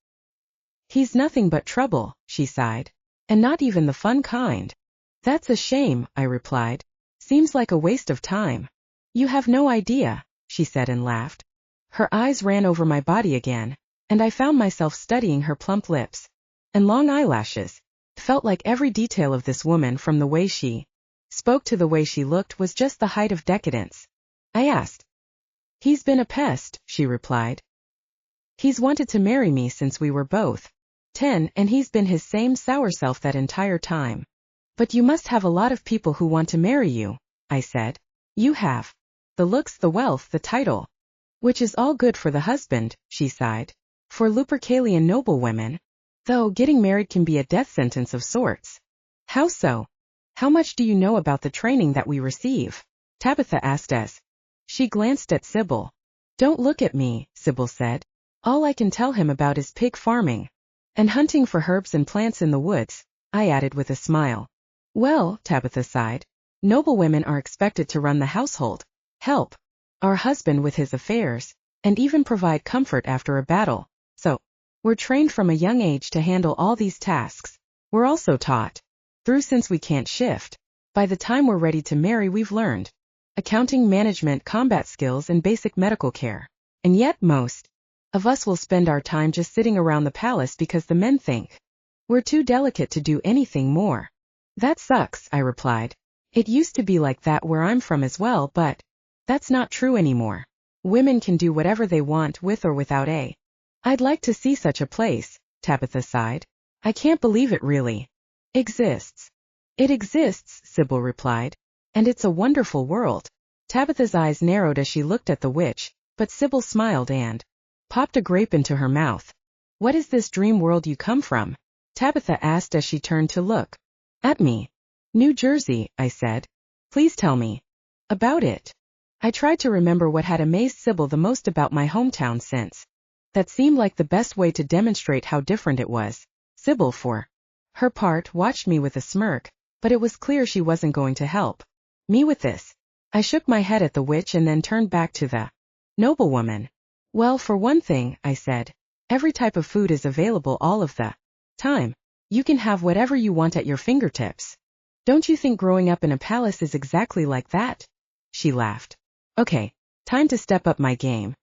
A: He's nothing but trouble, she sighed. And not even the fun kind. That's a shame, I replied. Seems like a waste of time. You have no idea, she said and laughed. Her eyes ran over my body again, and I found myself studying her plump lips and long eyelashes. Felt like every detail of this woman, from the way she spoke to the way she looked, was just the height of decadence. I asked. He's been a pest, she replied. He's wanted to marry me since we were both 10, and he's been his same sour self that entire time. But you must have a lot of people who want to marry you, I said. You have the looks, the wealth, the title. Which is all good for the husband, she sighed. For Lupercalian noblewomen, though, getting married can be a death sentence of sorts. How so? How much do you know about the training that we receive? Tabitha asked as she glanced at Sybil. Don't look at me, Sybil said. All I can tell him about is pig farming. And hunting for herbs and plants in the woods, I added with a smile. Well, Tabitha sighed, noblewomen are expected to run the household, help our husband with his affairs, and even provide comfort after a battle. So, we're trained from a young age to handle all these tasks. We're also taught through, since we can't shift. By the time we're ready to marry, we've learned accounting, management, combat skills, and basic medical care. And yet most of us will spend our time just sitting around the palace because the men think we're too delicate to do anything more. That sucks, I replied. It used to be like that where I'm from as well, but that's not true anymore. Women can do whatever they want with or without a. I'd like to see such a place, Tabitha sighed. I can't believe it really exists. It exists, Sybil replied. And it's a wonderful world. Tabitha's eyes narrowed as she looked at the witch, but Sybil smiled and popped a grape into her mouth. What is this dream world you come from? Tabitha asked as she turned to look at me. New Jersey, I said. Please tell me about it. I tried to remember what had amazed Sybil the most about my hometown, since that seemed like the best way to demonstrate how different it was. Sybil, for her part, watched me with a smirk, but it was clear she wasn't going to help me with this. I shook my head at the witch and then turned back to the noblewoman. Well, for one thing, I said, every type of food is available all of the time. You can have whatever you want at your fingertips. Don't you think growing up in a palace is exactly like that? She laughed. Okay, time to step up my game.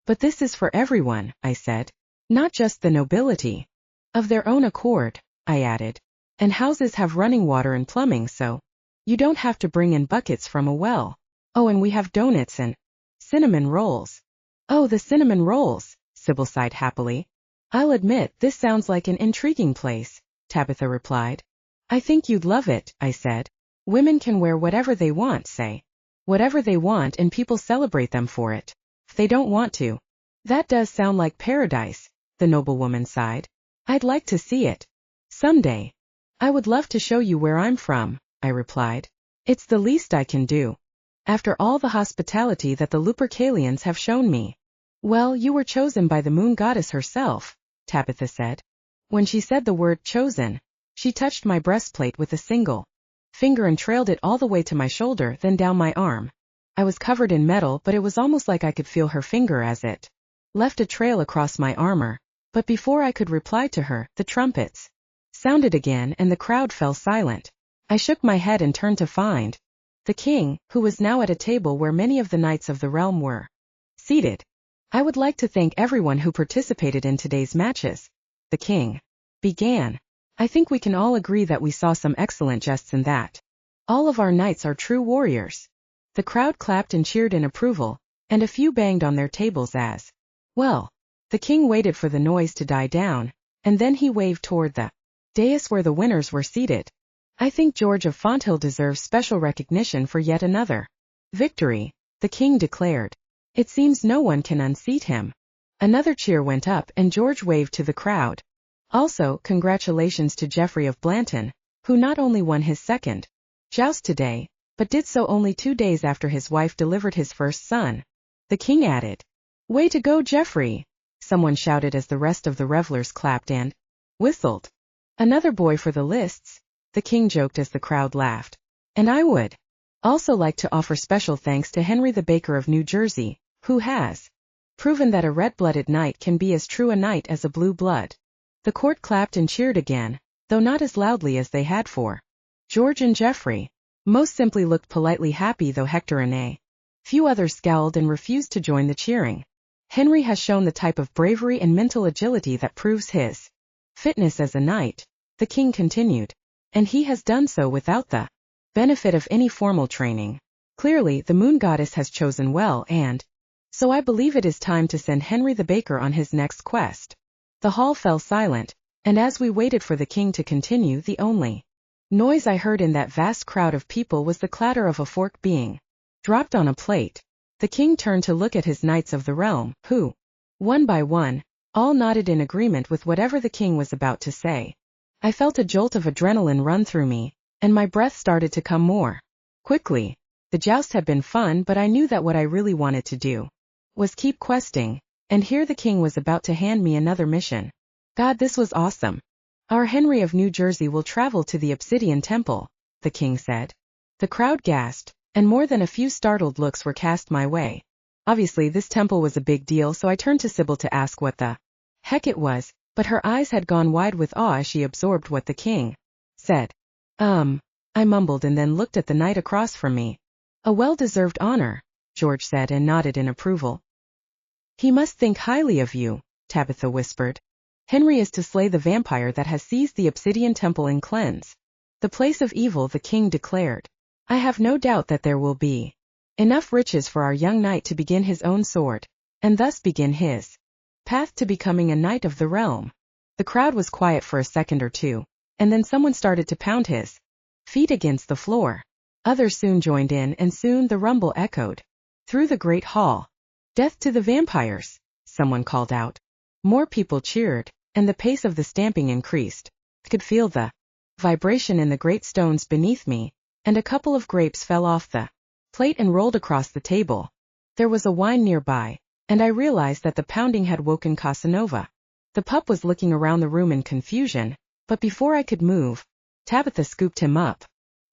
A: But this is for everyone, I said. Not just the nobility. Of their own accord, I added. And houses have running water and plumbing, so you don't have to bring in buckets from a well. Oh, and we have donuts and cinnamon rolls. Oh, the cinnamon rolls, Sybil sighed happily. I'll admit, this sounds like an intriguing place, Tabitha replied. I think you'd love it, I said. Women can wear whatever they want, say whatever they want, and people celebrate them for it. If they don't want to. That does sound like paradise, the noblewoman sighed. I'd like to see it someday. I would love to show you where I'm from, I replied. It's the least I can do. After all the hospitality that the Lupercalians have shown me. Well, you were chosen by the moon goddess herself, Tabitha said. When she said the word chosen, she touched my breastplate with a single finger and trailed it all the way to my shoulder, then down my arm. I was covered in metal, but it was almost like I could feel her finger as it left a trail across my armor. But before I could reply to her, the trumpets sounded again and the crowd fell silent. I shook my head and turned to find the king, who was now at a table where many of the knights of the realm were seated. I would like to thank everyone who participated in today's matches, the king began. I think we can all agree that we saw some excellent jests and that all of our knights are true warriors. The crowd clapped and cheered in approval, and a few banged on their tables as well. The king waited for the noise to die down, and then he waved toward the dais where the winners were seated. I think George of Fonthill deserves special recognition for yet another victory, the king declared. It seems no one can unseat him. Another cheer went up and George waved to the crowd. Also, congratulations to Geoffrey of Blanton, who not only won his second joust today, but did so only 2 days after his wife delivered his first son. The king added, "Way to go, Geoffrey!" Someone shouted as the rest of the revelers clapped and whistled. "Another boy for the lists," the king joked as the crowd laughed. "And I would also like to offer special thanks to Henry the Baker of New Jersey, who has proven that a red-blooded knight can be as true a knight as a blue blood." The court clapped and cheered again, though not as loudly as they had for George and Geoffrey. Most simply looked politely happy, though Hector and a few others scowled and refused to join the cheering. Henry has shown the type of bravery and mental agility that proves his fitness as a knight, the king continued. And he has done so without the benefit of any formal training. Clearly, the moon goddess has chosen well and so I believe it is time to send Henry the baker on his next quest. The hall fell silent, and as we waited for the king to continue, the only noise I heard in that vast crowd of people was the clatter of a fork being dropped on a plate. The king turned to look at his knights of the realm, who, one by one, all nodded in agreement with whatever the king was about to say. I felt a jolt of adrenaline run through me, and my breath started to come more quickly. The joust had been fun, but I knew that what I really wanted to do was keep questing, and here the king was about to hand me another mission. God, this was awesome. Our Henry of New Jersey will travel to the Obsidian Temple, the king said. The crowd gasped, and more than a few startled looks were cast my way. Obviously this temple was a big deal, so I turned to Sybil to ask what the heck it was, but her eyes had gone wide with awe as she absorbed what the king said. I mumbled and then looked at the knight across from me. A well-deserved honor, George said and nodded in approval. He must think highly of you, Tabitha whispered. Henry is to slay the vampire that has seized the Obsidian Temple and cleanse the place of evil, the king declared. I have no doubt that there will be enough riches for our young knight to begin his own sword, and thus begin his path to becoming a knight of the realm. The crowd was quiet for a second or two, and then someone started to pound his feet against the floor. Others soon joined in, and soon the rumble echoed through the great hall. Death to the vampires, someone called out. More people cheered, and the pace of the stamping increased. I could feel the vibration in the great stones beneath me, and a couple of grapes fell off the plate and rolled across the table. There was a wine nearby, and I realized that the pounding had woken Casanova. The pup was looking around the room in confusion, but before I could move, Tabitha scooped him up.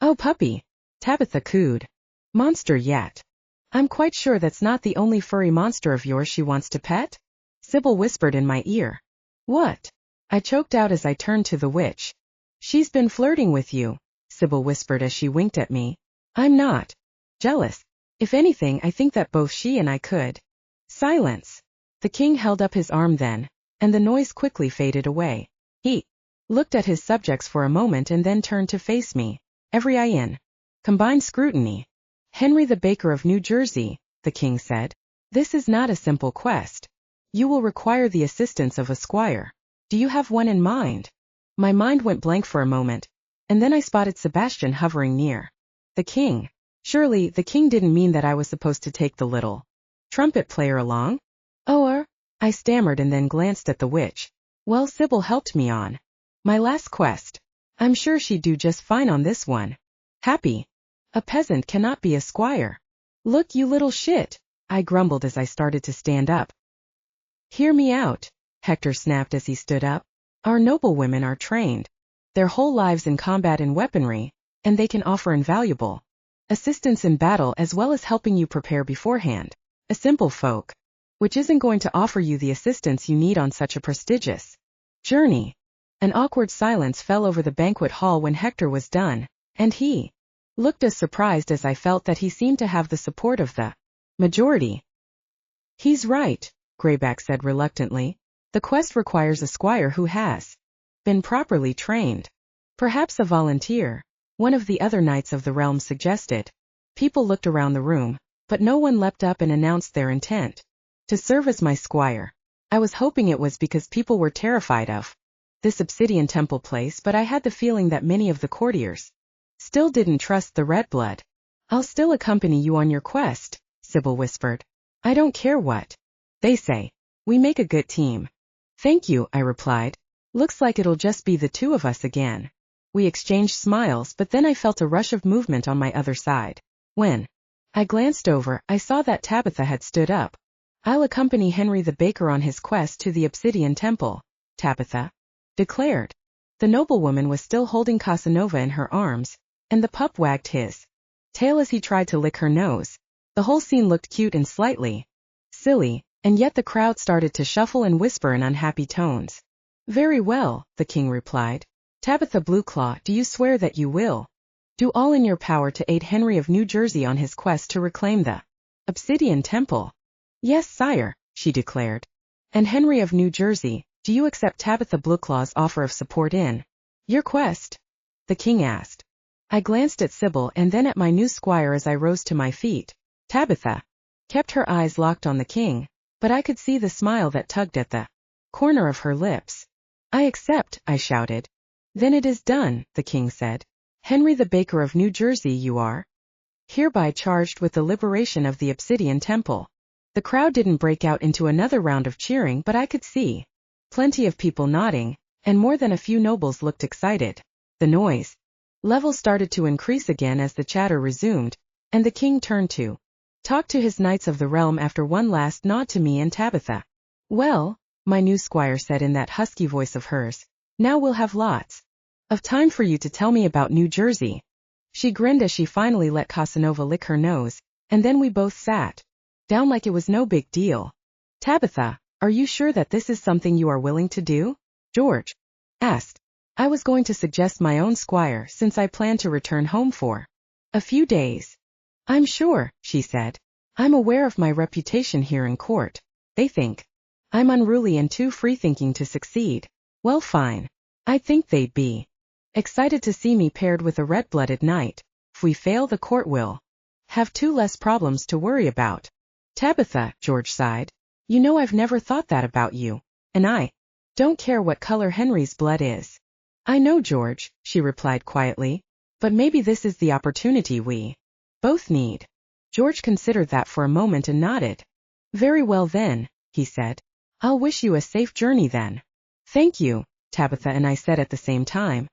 A: Oh, puppy, Tabitha cooed. Monster yet. I'm quite sure that's not the only furry monster of yours she wants to pet? Sybil whispered in my ear. What? I choked out as I turned to the witch. She's been flirting with you, Sybil whispered as she winked at me. I'm not jealous. If anything, I think that both she and I could. Silence. The king held up his arm then, and the noise quickly faded away. He looked at his subjects for a moment and then turned to face me, every eye in combined scrutiny. Henry the baker of New Jersey, the king said. This is not a simple quest. You will require the assistance of a squire. Do you have one in mind? My mind went blank for a moment, and then I spotted Sebastian hovering near the king. Surely the king didn't mean that I was supposed to take the little trumpet player along? I stammered and then glanced at the witch. Well, Sybil helped me on my last quest. I'm sure she'd do just fine on this one. Happy. A peasant cannot be a squire. Look, you little shit, I grumbled as I started to stand up. Hear me out, Hector snapped as he stood up. Our noblewomen are trained their whole lives in combat and weaponry, and they can offer invaluable assistance in battle as well as helping you prepare beforehand. A simple folk, which isn't going to offer you the assistance you need on such a prestigious journey. An awkward silence fell over the banquet hall when Hector was done, and he looked as surprised as I felt that he seemed to have the support of the majority. He's right, Greyback said reluctantly. The quest requires a squire who has been properly trained. Perhaps a volunteer, one of the other knights of the realm suggested. People looked around the room, but no one leapt up and announced their intent to serve as my squire. I was hoping it was because people were terrified of this Obsidian Temple place, but I had the feeling that many of the courtiers still didn't trust the red blood. I'll still accompany you on your quest, Sybil whispered. I don't care what they say. We make a good team. Thank you, I replied. Looks like it'll just be the two of us again. We exchanged smiles, but then I felt a rush of movement on my other side. When I glanced over, I saw that Tabitha had stood up. I'll accompany Henry the baker on his quest to the Obsidian Temple, Tabitha declared. The noblewoman was still holding Casanova in her arms, and the pup wagged his tail as he tried to lick her nose. The whole scene looked cute and slightly silly, and yet the crowd started to shuffle and whisper in unhappy tones. Very well, the king replied. Tabitha Blueclaw, do you swear that you will do all in your power to aid Henry of New Jersey on his quest to reclaim the Obsidian Temple? Yes, sire, she declared. And Henry of New Jersey, do you accept Tabitha Blueclaw's offer of support in Your quest? The king asked. I glanced at Sybil and then at my new squire as I rose to my feet. Tabitha kept her eyes locked on the king, but I could see the smile that tugged at the corner of her lips. I accept, I shouted. Then it is done, the king said. Henry the Baker of New Jersey you are hereby charged with the liberation of the Obsidian Temple. The crowd didn't break out into another round of cheering, but I could see plenty of people nodding, and more than a few nobles looked excited. The noise level started to increase again as the chatter resumed, and the king turned to talk to his knights of the realm after one last nod to me and Tabitha. Well, my new squire said in that husky voice of hers, now we'll have lots of time for you to tell me about New Jersey. She grinned as she finally let Casanova lick her nose, and then we both sat down like it was no big deal. Tabitha, are you sure that this is something you are willing to do? George asked. I was going to suggest my own squire since I planned to return home for a few days. I'm sure, she said. I'm aware of my reputation here in court. They think I'm unruly and too free-thinking to succeed. Well, fine. I think they'd be excited to see me paired with a red-blooded knight. If we fail, the court will have 2 less problems to worry about. Tabitha, George sighed. You know I've never thought that about you. And I don't care what color Henry's blood is. I know, George, she replied quietly. But maybe this is the opportunity we both need. George considered that for a moment and nodded. Very well then, he said. I'll wish you a safe journey then. Thank you, Tabitha and I said at the same time.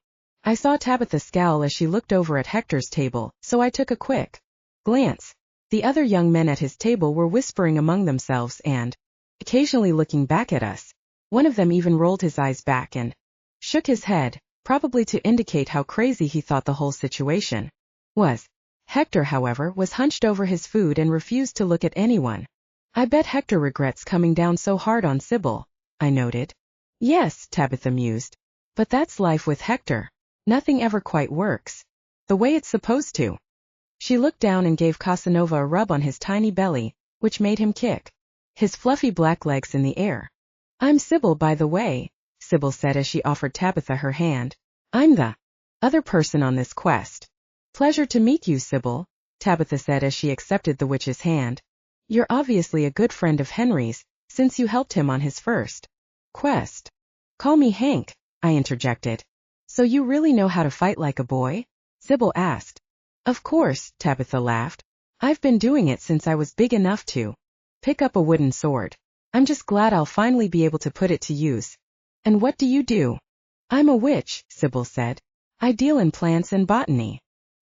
A: I saw Tabitha scowl as she looked over at Hector's table, so I took a quick glance. The other young men at his table were whispering among themselves and occasionally looking back at us. One of them even rolled his eyes back and shook his head, probably to indicate how crazy he thought the whole situation was. Hector, however, was hunched over his food and refused to look at anyone. I bet Hector regrets coming down so hard on Sybil, I noted. Yes, Tabitha mused. But that's life with Hector. Nothing ever quite works the way it's supposed to. She looked down and gave Casanova a rub on his tiny belly, which made him kick his fluffy black legs in the air. I'm Sybil, by the way, Sybil said as she offered Tabitha her hand. I'm the other person on this quest. Pleasure to meet you, Sybil, Tabitha said as she accepted the witch's hand. You're obviously a good friend of Henry's, since you helped him on his first quest. Call me Hank, I interjected. So you really know how to fight like a boy? Sybil asked. Of course, Tabitha laughed. I've been doing it since I was big enough to pick up a wooden sword. I'm just glad I'll finally be able to put it to use. And what do you do? I'm a witch, Sybil said. I deal in plants and botany.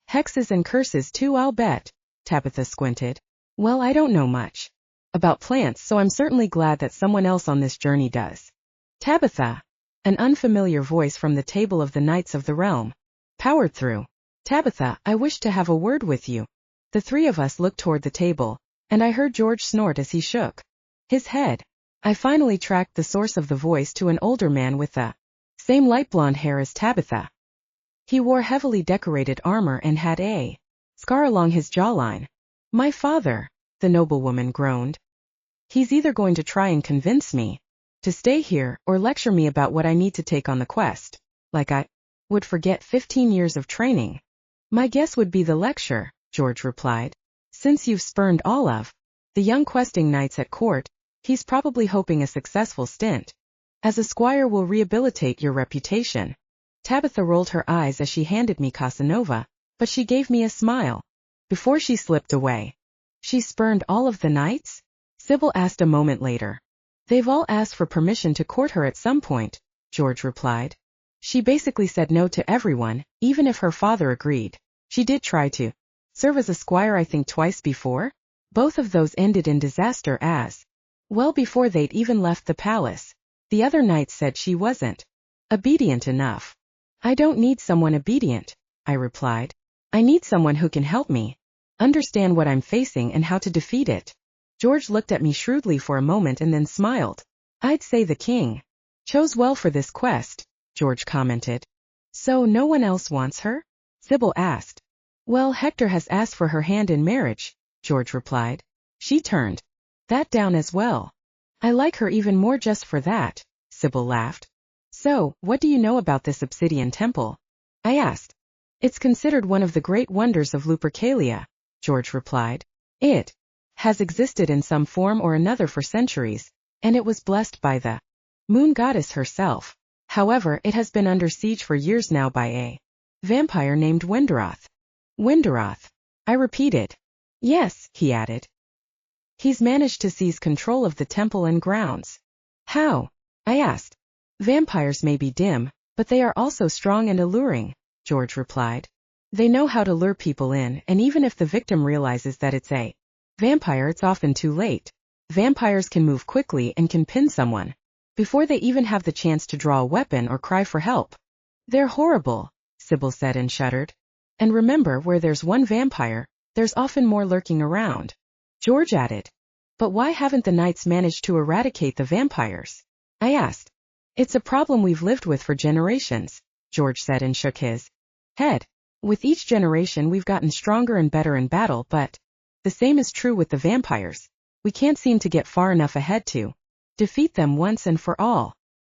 A: Hexes and curses too, I'll bet. Tabitha squinted. Well, I don't know much about plants, so I'm certainly glad that someone else on this journey does. Tabitha, an unfamiliar voice from the table of the Knights of the Realm powered through. Tabitha, I wish to have a word with you. The 3 of us looked toward the table, and I heard George snort as he shook his head. I finally tracked the source of the voice to an older man with the same light blonde hair as Tabitha. He wore heavily decorated armor and had a scar along his jawline. My father, the noblewoman groaned. He's either going to try and convince me to stay here or lecture me about what I need to take on the quest, like I would forget 15 years of training. My guess would be the lecture, George replied. Since you've spurned all of the young questing knights at court, he's probably hoping a successful stint as a squire will rehabilitate your reputation. Tabitha rolled her eyes as she handed me Casanova, but she gave me a smile before she slipped away. She spurned all of the knights? Sybil asked a moment later. They've all asked for permission to court her at some point, George replied. She basically said no to everyone, even if her father agreed. She did try to serve as a squire, I think, twice before. Both of those ended in disaster as well before they'd even left the palace. The other knights said she wasn't obedient enough. I don't need someone obedient, I replied. I need someone who can help me understand what I'm facing and how to defeat it. George looked at me shrewdly for a moment and then smiled. I'd say the king chose well for this quest, George commented. So no one else wants her? Sybil asked. Well, Hector has asked for her hand in marriage, George replied. She turned that down as well. I like her even more just for that, Sybil laughed. So, what do you know about this obsidian temple? I asked. It's considered one of the great wonders of Lupercalia, George replied. It has existed in some form or another for centuries, and it was blessed by the moon goddess herself. However, it has been under siege for years now by a vampire named Wenderoth. Wenderoth, I repeated. Yes, he added. He's managed to seize control of the temple and grounds. How? I asked. Vampires may be dim, but they are also strong and alluring, George replied. They know how to lure people in, and even if the victim realizes that it's a vampire, it's often too late. Vampires can move quickly and can pin someone before they even have the chance to draw a weapon or cry for help. They're horrible, Sybil said and shuddered. And remember, where there's one vampire, there's often more lurking around. George added. But why haven't the knights managed to eradicate the vampires? I asked. It's a problem we've lived with for generations, George said and shook his head. With each generation we've gotten stronger and better in battle, but the same is true with the vampires. We can't seem to get far enough ahead to defeat them once and for all.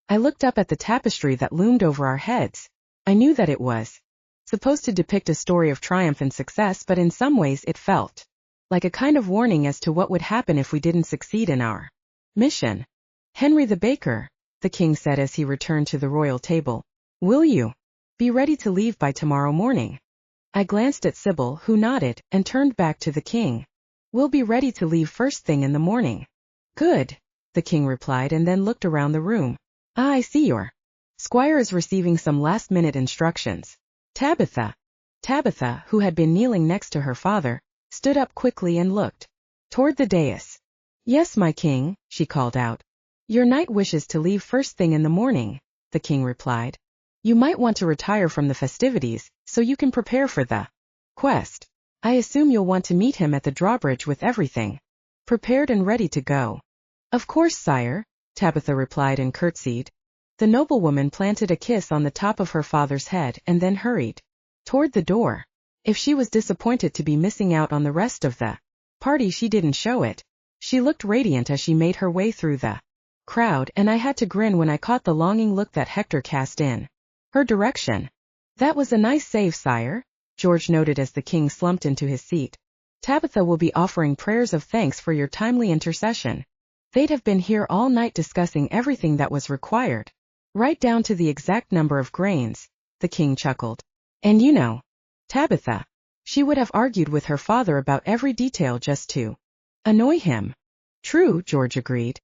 A: I looked up at the tapestry that loomed over our heads. I knew that it was supposed to depict a story of triumph and success, but in some ways it felt like a kind of warning as to what would happen if we didn't succeed in our mission. Henry the baker, the king said as he returned to the royal table. Will you be ready to leave by tomorrow morning? I glanced at Sybil, who nodded, and turned back to the king. We'll be ready to leave first thing in the morning. Good, the king replied and then looked around the room. Ah, I see your squire is receiving some last-minute instructions. Tabitha, who had been kneeling next to her father, stood up quickly and looked toward the dais. Yes, my king, she called out. Your knight wishes to leave first thing in the morning, the king replied. You might want to retire from the festivities, so you can prepare for the quest. I assume you'll want to meet him at the drawbridge with everything prepared and ready to go. Of course, sire, Tabitha replied and curtsied. The noblewoman planted a kiss on the top of her father's head and then hurried toward the door. If she was disappointed to be missing out on the rest of the party, she didn't show it. She looked radiant as she made her way through the crowd, and I had to grin when I caught the longing look that Hector cast in her direction. That was a nice save, sire, George noted as the king slumped into his seat. Tabitha will be offering prayers of thanks for your timely intercession. They'd have been here all night discussing everything that was required, right down to the exact number of grains, the king chuckled. And you know, Tabitha, she would have argued with her father about every detail just to annoy him. True, George agreed.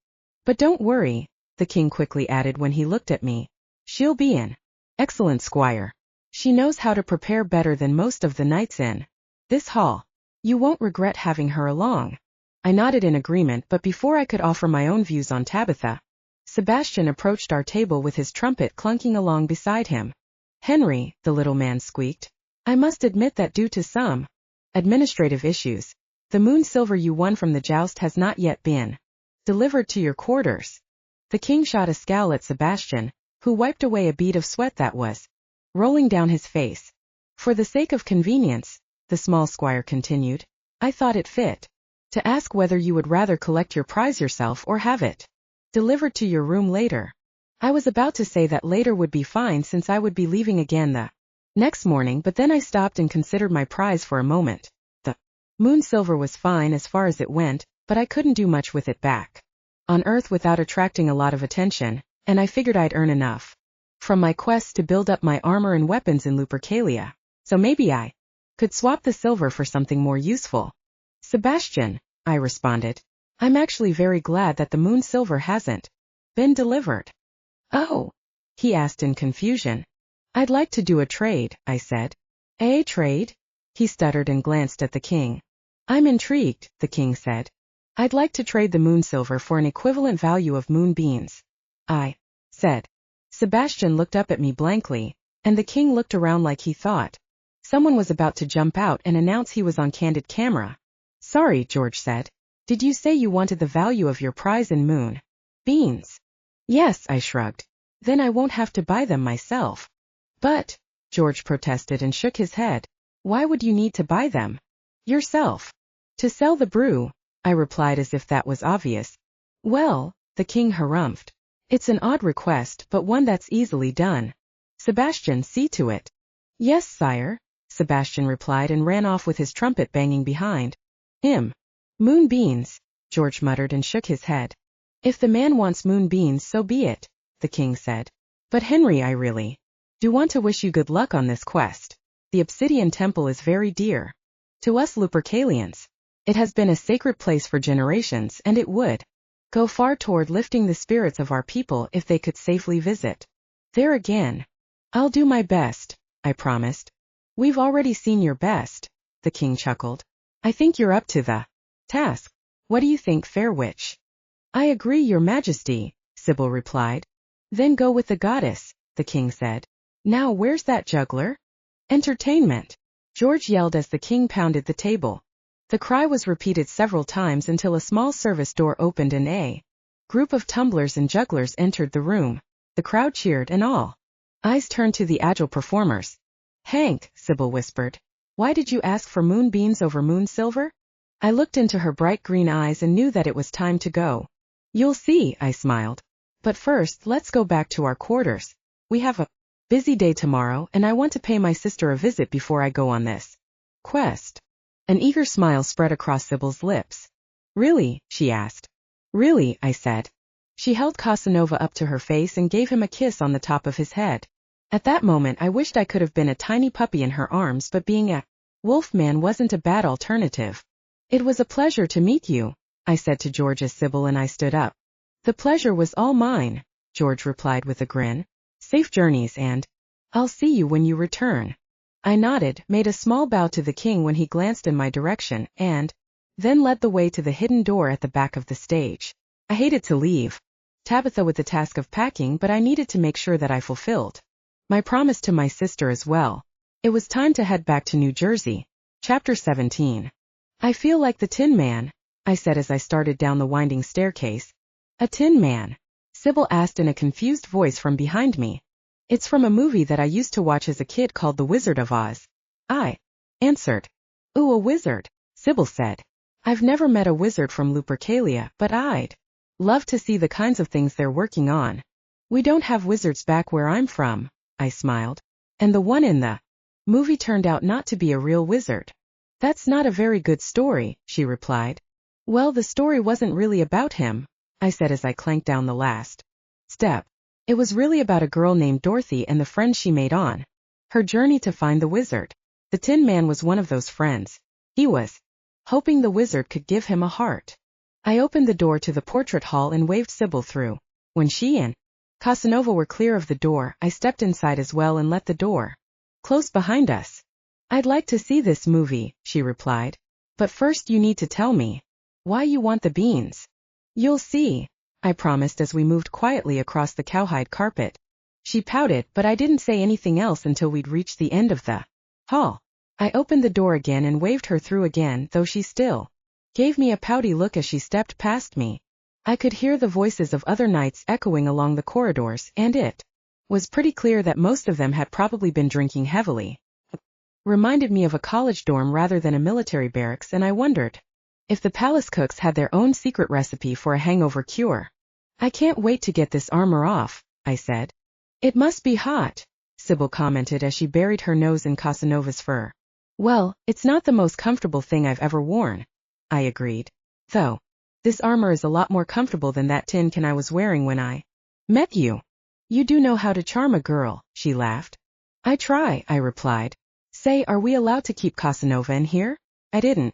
A: But don't worry, the king quickly added when he looked at me. She'll be an excellent squire. She knows how to prepare better than most of the knights in this hall. You won't regret having her along. I nodded in agreement, but before I could offer my own views on Tabitha, Sebastian approached our table with his trumpet clunking along beside him. Henry, the little man squeaked. I must admit that due to some administrative issues, the moon silver you won from the joust has not yet been delivered to your quarters. The king shot a scowl at Sebastian, who wiped away a bead of sweat that was rolling down his face. For the sake of convenience, the small squire continued, I thought it fit to ask whether you would rather collect your prize yourself or have it delivered to your room later. I was about to say that later would be fine since I would be leaving again the next morning, but then I stopped and considered my prize for a moment. The moon silver was fine as far as it went, but I couldn't do much with it back on Earth without attracting a lot of attention, and I figured I'd earn enough from my quest to build up my armor and weapons in Lupercalia, so maybe I could swap the silver for something more useful. Sebastian, I responded, I'm actually very glad that the moon silver hasn't been delivered. Oh, he asked in confusion. I'd like to do a trade, I said. A trade? He stuttered and glanced at the king. I'm intrigued, the king said. I'd like to trade the moon silver for an equivalent value of moon beans. I said. Sebastian looked up at me blankly, and the king looked around like he thought someone was about to jump out and announce he was on candid camera. Sorry, George said. Did you say you wanted the value of your prize in moon beans? Yes, I shrugged. Then I won't have to buy them myself. But, George protested and shook his head. Why would you need to buy them yourself? To sell the brew, I replied as if that was obvious. Well, the king harumphed. It's an odd request, but one that's easily done. Sebastian, see to it. Yes, sire, Sebastian replied and ran off with his trumpet banging behind him. Moonbeams, George muttered and shook his head. If the man wants moonbeams, so be it, the king said. But Henry, I really do want to wish you good luck on this quest. The obsidian temple is very dear to us Lupercalians. It has been a sacred place for generations, and it would go far toward lifting the spirits of our people if they could safely visit there again. I'll do my best, I promised. We've already seen your best, the king chuckled. I think you're up to the task. What do you think, fair witch? I agree, your majesty, Sybil replied. Then go with the goddess, the king said. Now where's that juggler? Entertainment, George yelled as the king pounded the table. The cry was repeated several times until a small service door opened and a group of tumblers and jugglers entered the room. The crowd cheered and all eyes turned to the agile performers. Hank, Sybil whispered, why did you ask for moonbeams over moon silver? I looked into her bright green eyes and knew that it was time to go. You'll see, I smiled. But first, let's go back to our quarters. We have a busy day tomorrow, and I want to pay my sister a visit before I go on this quest. An eager smile spread across Sybil's lips. Really? She asked. Really, I said. She held Casanova up to her face and gave him a kiss on the top of his head. At that moment I wished I could have been a tiny puppy in her arms, but being a wolfman wasn't a bad alternative. It was a pleasure to meet you, I said to George as Sybil and I stood up. The pleasure was all mine, George replied with a grin. Safe journeys and I'll see you when you return. I nodded, made a small bow to the king when he glanced in my direction, and then led the way to the hidden door at the back of the stage. I hated to leave Tabitha with the task of packing, but I needed to make sure that I fulfilled my promise to my sister as well. It was time to head back to New Jersey. Chapter 17. I feel like the Tin Man, I said as I started down the winding staircase. A Tin Man? Sybil asked in a confused voice from behind me. It's from a movie that I used to watch as a kid called The Wizard of Oz, I answered. Ooh, a wizard, Sybil said. I've never met a wizard from Lupercalia, but I'd love to see the kinds of things they're working on. We don't have wizards back where I'm from, I smiled. And the one in the movie turned out not to be a real wizard. That's not a very good story, she replied. Well, the story wasn't really about him, I said as I clanked down the last step. It was really about a girl named Dorothy and the friends she made on her journey to find the wizard. The Tin Man was one of those friends. He was hoping the wizard could give him a heart. I opened the door to the portrait hall and waved Sybil through. When she and Casanova were clear of the door, I stepped inside as well and let the door close behind us. I'd like to see this movie, she replied. But first you need to tell me why you want the beans. You'll see, I promised as we moved quietly across the cowhide carpet. She pouted, but I didn't say anything else until we'd reached the end of the hall. I opened the door again and waved her through again, though she still gave me a pouty look as she stepped past me. I could hear the voices of other knights echoing along the corridors, and it was pretty clear that most of them had probably been drinking heavily. Reminded me of a college dorm rather than a military barracks, and I wondered if the palace cooks had their own secret recipe for a hangover cure. I can't wait to get this armor off, I said. It must be hot, Sybil commented as she buried her nose in Casanova's fur. Well, it's not the most comfortable thing I've ever worn, I agreed. Though, this armor is a lot more comfortable than that tin can I was wearing when I met you. You do know how to charm a girl, she laughed. I try, I replied. Say, are we allowed to keep Casanova in here? I didn't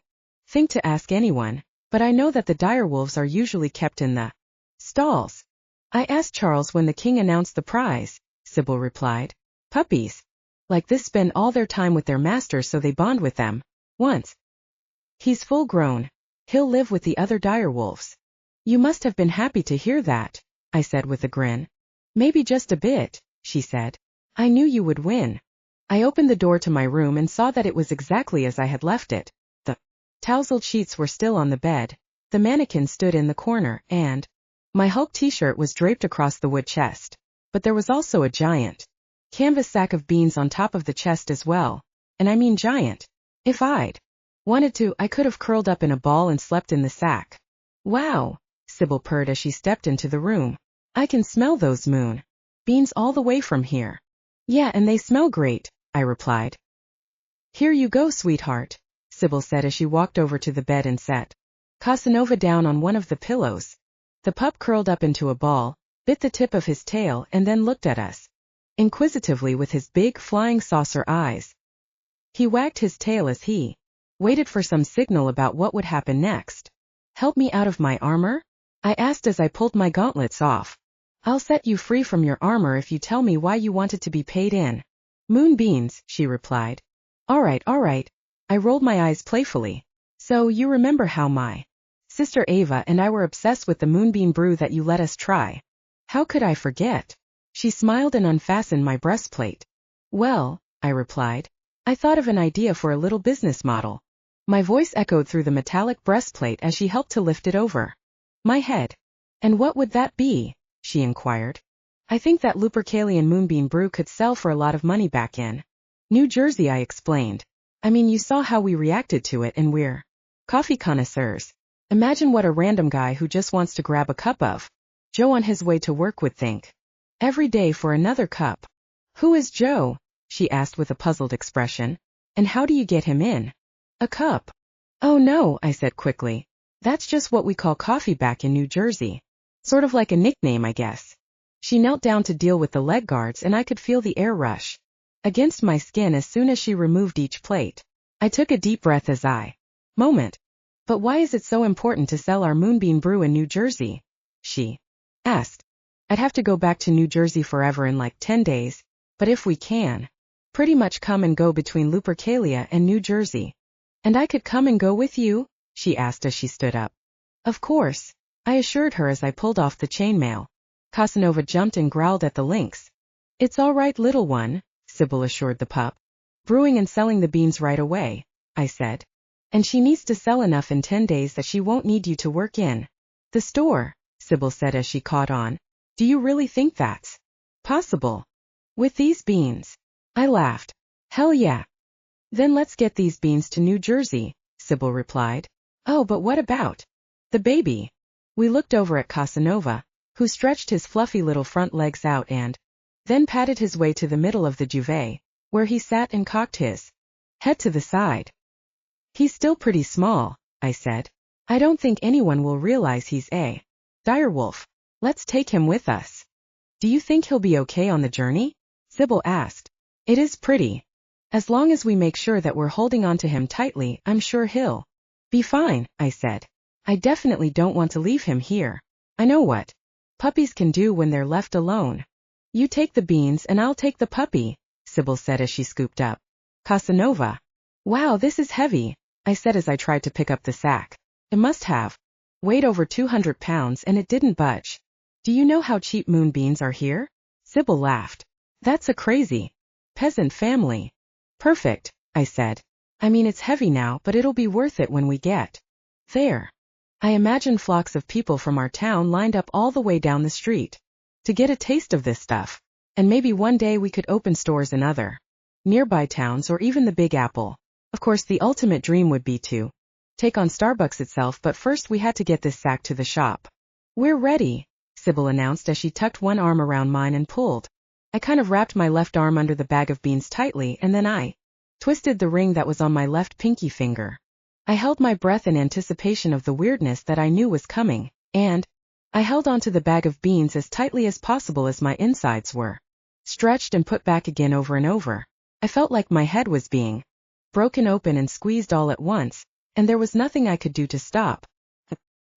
A: think to ask anyone, but I know that the direwolves are usually kept in the stalls. I asked Charles when the king announced the prize, Sybil replied. Puppies like this spend all their time with their masters, so they bond with them. Once he's full grown, he'll live with the other direwolves. You must have been happy to hear that, I said with a grin. Maybe just a bit, she said. I knew you would win. I opened the door to my room and saw that it was exactly as I had left it. The tousled sheets were still on the bed, the mannequin stood in the corner, and my Hulk t-shirt was draped across the wood chest. But there was also a giant canvas sack of beans on top of the chest as well. And I mean giant. If I'd wanted to, I could have curled up in a ball and slept in the sack. Wow, Sybil purred as she stepped into the room. I can smell those moon beans all the way from here. Yeah, and they smell great, I replied. Here you go, sweetheart, Sybil said as she walked over to the bed and set Casanova down on one of the pillows. The pup curled up into a ball, bit the tip of his tail and then looked at us inquisitively with his big flying saucer eyes. He wagged his tail as he waited for some signal about what would happen next. Help me out of my armor? I asked as I pulled my gauntlets off. I'll set you free from your armor if you tell me why you wanted to be paid in moonbeams, she replied. All right. I rolled my eyes playfully. So you remember how my sister Ava and I were obsessed with the moonbeam brew that you let us try? How could I forget? She smiled and unfastened my breastplate. Well, I replied, I thought of an idea for a little business model. My voice echoed through the metallic breastplate as she helped to lift it over my head. And what would that be? She inquired. I think that Lupercalian moonbeam brew could sell for a lot of money back in New Jersey, I explained. I mean, you saw how we reacted to it and we're coffee connoisseurs. Imagine what a random guy who just wants to grab a cup of Joe on his way to work would think. Every day for another cup. Who is Joe? She asked with a puzzled expression. And how do you get him in a cup? Oh no, I said quickly. That's just what we call coffee back in New Jersey. Sort of like a nickname, I guess. She knelt down to deal with the leg guards and I could feel the air rush against my skin as soon as she removed each plate. I took a deep breath as I moment. But why is it so important to sell our moonbeam brew in New Jersey? She asked. I'd have to go back to New Jersey forever in like 10 days, but if we can, pretty much come and go between Lupercalia and New Jersey. And I could come and go with you? She asked as she stood up. Of course, I assured her as I pulled off the chainmail. Casanova jumped and growled at the lynx. It's all right, little one, Sybil assured the pup. Brewing and selling the beans right away, I said. And she needs to sell enough in 10 days that she won't need you to work in the store, Sybil said as she caught on. Do you really think that's possible? With these beans? I laughed. Hell yeah. Then let's get these beans to New Jersey, Sybil replied. Oh, but what about the baby? We looked over at Casanova, who stretched his fluffy little front legs out and then patted his way to the middle of the duvet, where he sat and cocked his head to the side. He's still pretty small, I said. I don't think anyone will realize he's a direwolf. Let's take him with us. Do you think he'll be okay on the journey? Sybil asked. It is pretty. As long as we make sure that we're holding on to him tightly, I'm sure he'll be fine, I said. I definitely don't want to leave him here. I know what puppies can do when they're left alone. You take the beans and I'll take the puppy, Sybil said as she scooped up Casanova. Wow, this is heavy, I said as I tried to pick up the sack. It must have weighed over 200 pounds and it didn't budge. Do you know how cheap moonbeams are here? Sybil laughed. That's a crazy peasant family. Perfect, I said. I mean, it's heavy now, but it'll be worth it when we get there. I imagine flocks of people from our town lined up all the way down the street to get a taste of this stuff. And maybe one day we could open stores in other nearby towns or even the Big Apple. Of course, the ultimate dream would be to take on Starbucks itself, but first we had to get this sack to the shop. We're ready, Sybil announced as she tucked one arm around mine and pulled. I kind of wrapped my left arm under the bag of beans tightly and then I twisted the ring that was on my left pinky finger. I held my breath in anticipation of the weirdness that I knew was coming, and I held onto the bag of beans as tightly as possible as my insides were stretched and put back again over and over. I felt like my head was being broken open and squeezed all at once, and there was nothing I could do to stop.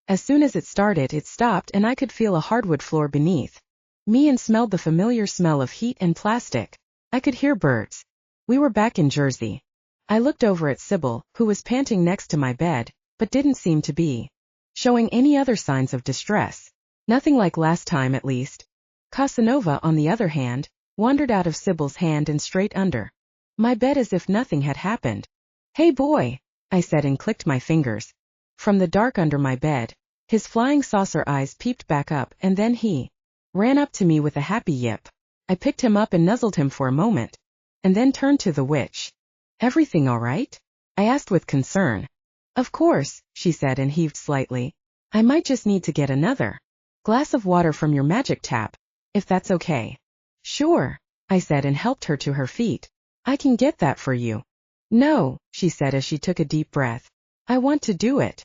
A: As soon as it started, it stopped and I could feel a hardwood floor beneath me and smelled the familiar smell of heat and plastic. I could hear birds. We were back in Jersey. I looked over at Sybil, who was panting next to my bed, but didn't seem to be showing any other signs of distress. Nothing like last time, at least. Casanova, on the other hand, wandered out of Sybil's hand and straight under my bed as if nothing had happened. Hey boy, I said and clicked my fingers. From the dark under my bed, his flying saucer eyes peeped back up and then he ran up to me with a happy yip. I picked him up and nuzzled him for a moment, and then turned to the witch. Everything all right? I asked with concern. Of course, she said and heaved slightly. I might just need to get another Glass of water from your magic tap, if that's okay. Sure, I said and helped her to her feet. I can get that for you. No, she said as she took a deep breath. I want to do it.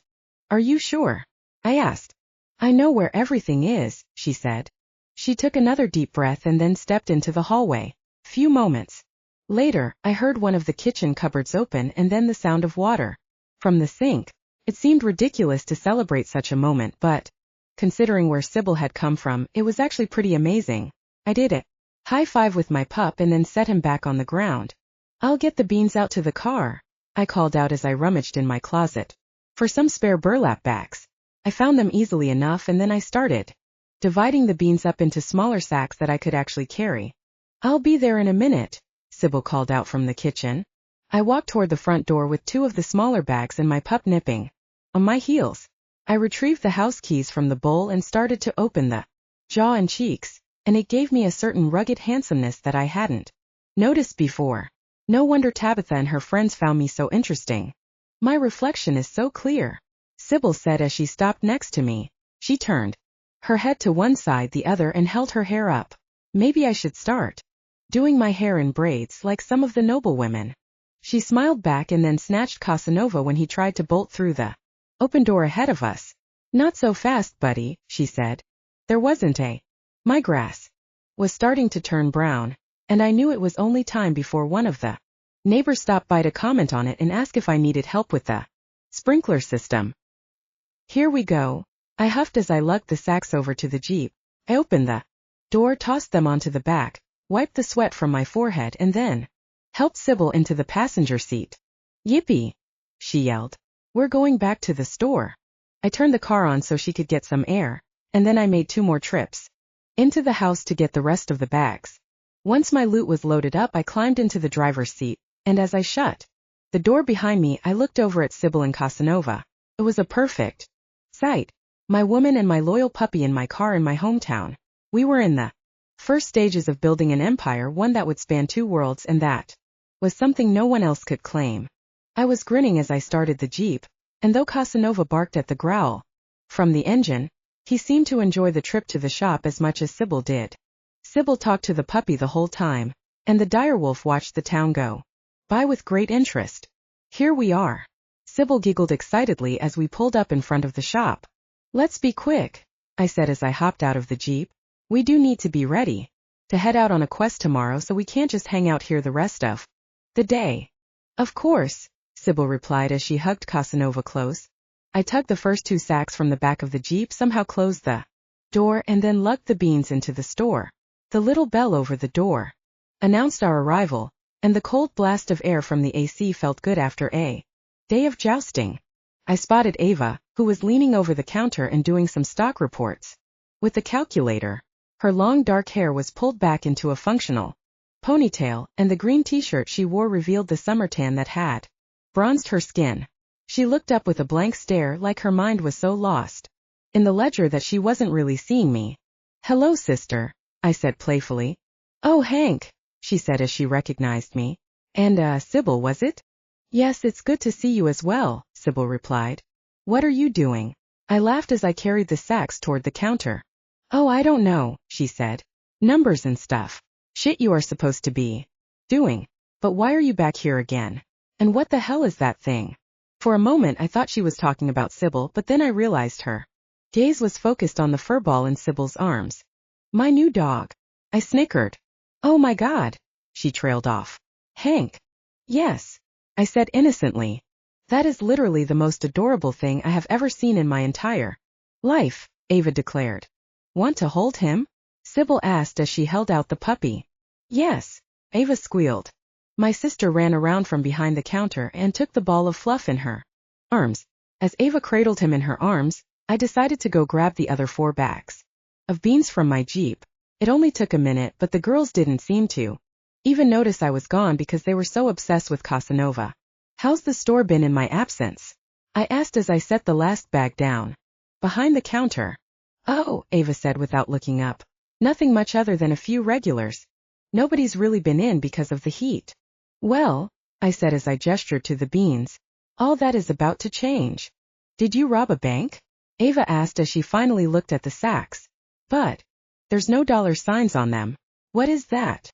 A: Are you sure? I asked. I know where everything is, she said. She took another deep breath and then stepped into the hallway. Few moments later, I heard one of the kitchen cupboards open and then the sound of water from the sink. It seemed ridiculous to celebrate such a moment, but considering where Sybil had come from, it was actually pretty amazing. I did it. High five with my pup and then set him back on the ground. I'll get the beans out to the car, I called out as I rummaged in my closet for some spare burlap bags. I found them easily enough and then I started dividing the beans up into smaller sacks that I could actually carry. I'll be there in a minute, Sybil called out from the kitchen. I walked toward the front door with 2 of the smaller bags and my pup nipping on my heels. I retrieved the house keys from the bowl and started to open the jaw and cheeks, and it gave me a certain rugged handsomeness that I hadn't noticed before. No wonder Tabitha and her friends found me so interesting. My reflection is so clear, Sybil said as she stopped next to me. She turned her head to one side the other and held her hair up. Maybe I should start doing my hair in braids like some of the noblewomen. She smiled back and then snatched Casanova when he tried to bolt through the open door ahead of us. Not so fast, buddy, she said. There wasn't a. My grass was starting to turn brown, and I knew it was only time before one of the neighbors stopped by to comment on it and ask if I needed help with the sprinkler system. Here we go, I huffed as I lugged the sacks over to the Jeep. I opened the door, tossed them onto the back, wiped the sweat from my forehead and then helped Sybil into the passenger seat. Yippee, she yelled. We're going back to the store. I turned the car on so she could get some air, and then I made 2 more trips into the house to get the rest of the bags. Once my loot was loaded up, I climbed into the driver's seat, and as I shut the door behind me, I looked over at Sybil and Casanova. It was a perfect sight. My woman and my loyal puppy in my car in my hometown. We were in the first stages of building an empire, one that would span 2 worlds, and that was something no one else could claim. I was grinning as I started the Jeep, and though Casanova barked at the growl from the engine, he seemed to enjoy the trip to the shop as much as Sybil did. Sybil talked to the puppy the whole time, and the direwolf watched the town go by with great interest. Here we are. Sybil giggled excitedly as we pulled up in front of the shop. Let's be quick, I said as I hopped out of the Jeep. We do need to be ready to head out on a quest tomorrow, so we can't just hang out here the rest of the day. Of course, Sybil replied as she hugged Casanova close. I tugged the first 2 sacks from the back of the Jeep, somehow closed the door, and then lugged the beans into the store. The little bell over the door announced our arrival, and the cold blast of air from the AC felt good after a day of jousting. I spotted Ava, who was leaning over the counter and doing some stock reports with the calculator. Her long dark hair was pulled back into a functional ponytail, and the green t-shirt she wore revealed the summer tan that had bronzed her skin. She looked up with a blank stare, like her mind was so lost in the ledger that she wasn't really seeing me. Hello, sister, I said playfully. Oh, Hank, she said as she recognized me. And, Sybil, was it? Yes, it's good to see you as well, Sybil replied. What are you doing? I laughed as I carried the sacks toward the counter. Oh, I don't know, she said. Numbers and stuff. Shit you are supposed to be doing. But why are you back here again? And what the hell is that thing? For a moment I thought she was talking about Sybil, but then I realized her gaze was focused on the fur ball in Sybil's arms. My new dog. I snickered. Oh my God, she trailed off. Hank. Yes, I said innocently. That is literally the most adorable thing I have ever seen in my entire life, Ava declared. Want to hold him? Sybil asked as she held out the puppy. Yes, Ava squealed. My sister ran around from behind the counter and took the ball of fluff in her arms. As Ava cradled him in her arms, I decided to go grab the other 4 bags of beans from my Jeep. It only took a minute, but the girls didn't seem to even notice I was gone because they were so obsessed with Casanova. How's the store been in my absence? I asked as I set the last bag down behind the counter. Oh, Ava said without looking up. Nothing much other than a few regulars. Nobody's really been in because of the heat. Well, I said as I gestured to the beans, all that is about to change. Did you rob a bank? Ava asked as she finally looked at the sacks. But there's no dollar signs on them. What is that?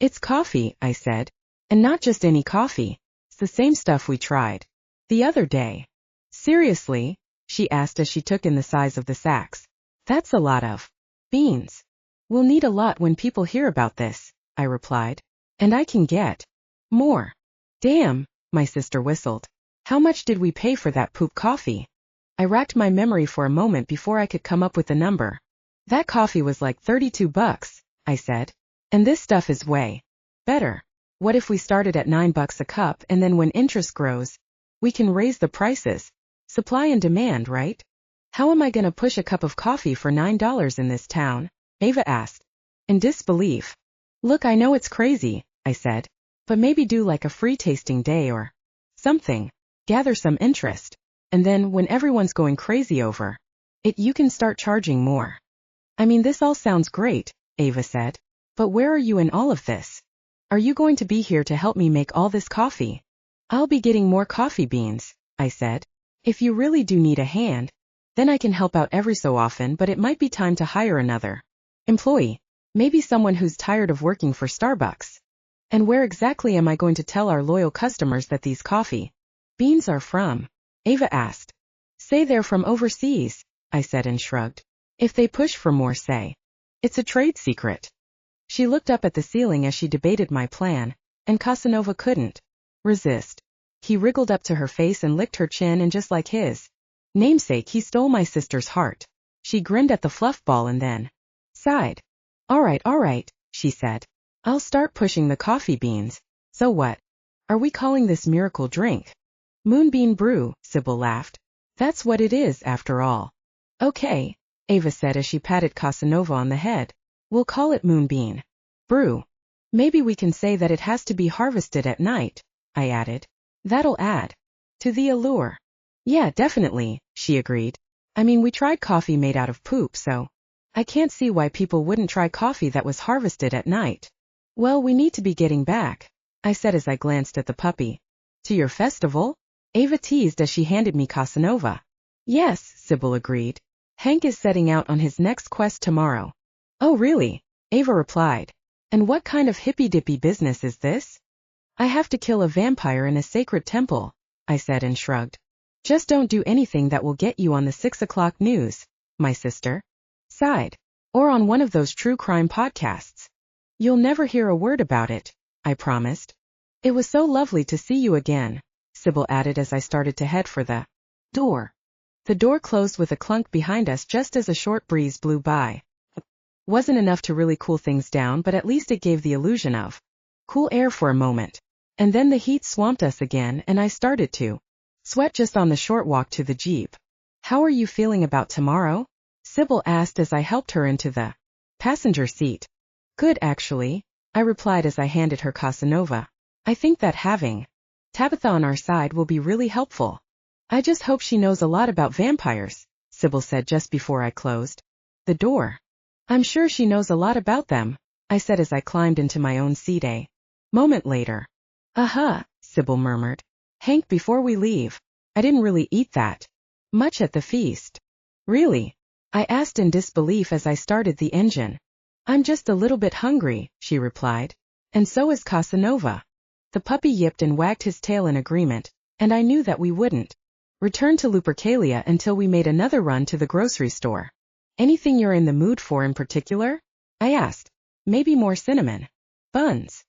A: It's coffee, I said. And not just any coffee. It's the same stuff we tried the other day. Seriously? She asked as she took in the size of the sacks. That's a lot of beans. We'll need a lot when people hear about this, I replied. And I can get more. Damn, my sister whistled. How much did we pay for that poop coffee? I racked my memory for a moment before I could come up with a number. That coffee was like $32, I said. And this stuff is way better. What if we started at $9 a cup and then when interest grows, we can raise the prices? Supply and demand, right? How am I going to push a cup of coffee for $9 in this town? Ava asked, in disbelief. Look, I know it's crazy, I said, but maybe do like a free tasting day or something. Gather some interest. And then, when everyone's going crazy over it, you can start charging more. I mean, this all sounds great, Ava said. But where are you in all of this? Are you going to be here to help me make all this coffee? I'll be getting more coffee beans, I said. If you really do need a hand, then I can help out every so often, but it might be time to hire another employee. Maybe someone who's tired of working for Starbucks. And where exactly am I going to tell our loyal customers that these coffee beans are from? Ava asked. Say they're from overseas, I said and shrugged. If they push for more, say it's a trade secret. She looked up at the ceiling as she debated my plan, and Casanova couldn't resist. He wriggled up to her face and licked her chin, and just like his namesake, he stole my sister's heart. She grinned at the fluff ball and then sighed. All right, she said. I'll start pushing the coffee beans. So what? Are we calling this miracle drink? Moonbean brew, Sybil laughed. That's what it is, after all. Okay, Ava said as she patted Casanova on the head. We'll call it Moonbean brew. Maybe we can say that it has to be harvested at night, I added. That'll add to the allure. Yeah, definitely, she agreed. I mean, we tried coffee made out of poop, so I can't see why people wouldn't try coffee that was harvested at night. Well, we need to be getting back, I said as I glanced at the puppy. To your festival? Ava teased as she handed me Casanova. Yes, Sybil agreed. Hank is setting out on his next quest tomorrow. Oh really? Ava replied. And what kind of hippy-dippy business is this? I have to kill a vampire in a sacred temple, I said and shrugged. Just don't do anything that will get you on the 6 o'clock news, my sister sighed. Or on one of those true crime podcasts. You'll never hear a word about it, I promised. It was so lovely to see you again, Sybil added as I started to head for the door. The door closed with a clunk behind us just as a short breeze blew by. Wasn't enough to really cool things down, but at least it gave the illusion of cool air for a moment. And then the heat swamped us again, and I started to sweat just on the short walk to the Jeep. How are you feeling about tomorrow? Sybil asked as I helped her into the passenger seat. Good, actually, I replied as I handed her Casanova. I think that having Tabitha on our side will be really helpful. I just hope she knows a lot about vampires, Sybil said just before I closed the door. I'm sure she knows a lot about them, I said as I climbed into my own seat a moment later. Sybil murmured. Hank, before we leave, I didn't really eat that much at the feast. Really? I asked in disbelief as I started the engine. I'm just a little bit hungry, she replied. And so is Casanova. The puppy yipped and wagged his tail in agreement, and I knew that we wouldn't return to Lupercalia until we made another run to the grocery store. Anything you're in the mood for in particular? I asked. Maybe more cinnamon buns.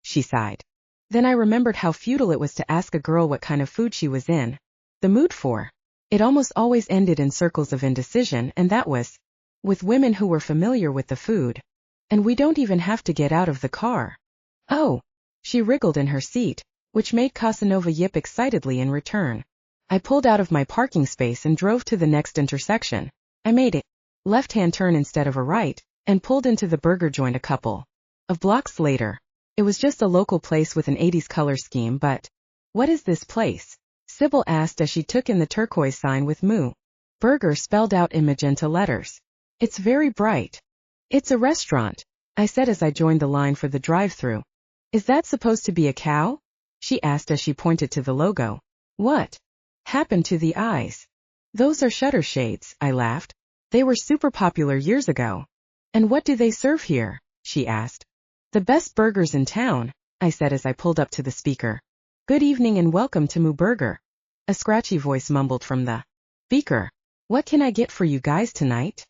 A: She sighed. Then I remembered how futile it was to ask a girl what kind of food she was in the mood for. It almost always ended in circles of indecision, and that was with women who were familiar with the food. And we don't even have to get out of the car. Oh, she wriggled in her seat, which made Casanova yip excitedly in return. I pulled out of my parking space and drove to the next intersection. I made a left-hand turn instead of a right, and pulled into the burger joint a couple of blocks later. It was just a local place with an 80s color scheme, but what is this place? Sybil asked as she took in the turquoise sign with Moo Burger spelled out in magenta letters. It's very bright. It's a restaurant, I said as I joined the line for the drive-thru. Is that supposed to be a cow? She asked as she pointed to the logo. What happened to the eyes? Those are shutter shades, I laughed. They were super popular years ago. And what do they serve here? She asked. The best burgers in town, I said as I pulled up to the speaker. Good evening and welcome to Moo Burger. A scratchy voice mumbled from the speaker. What can I get for you guys tonight?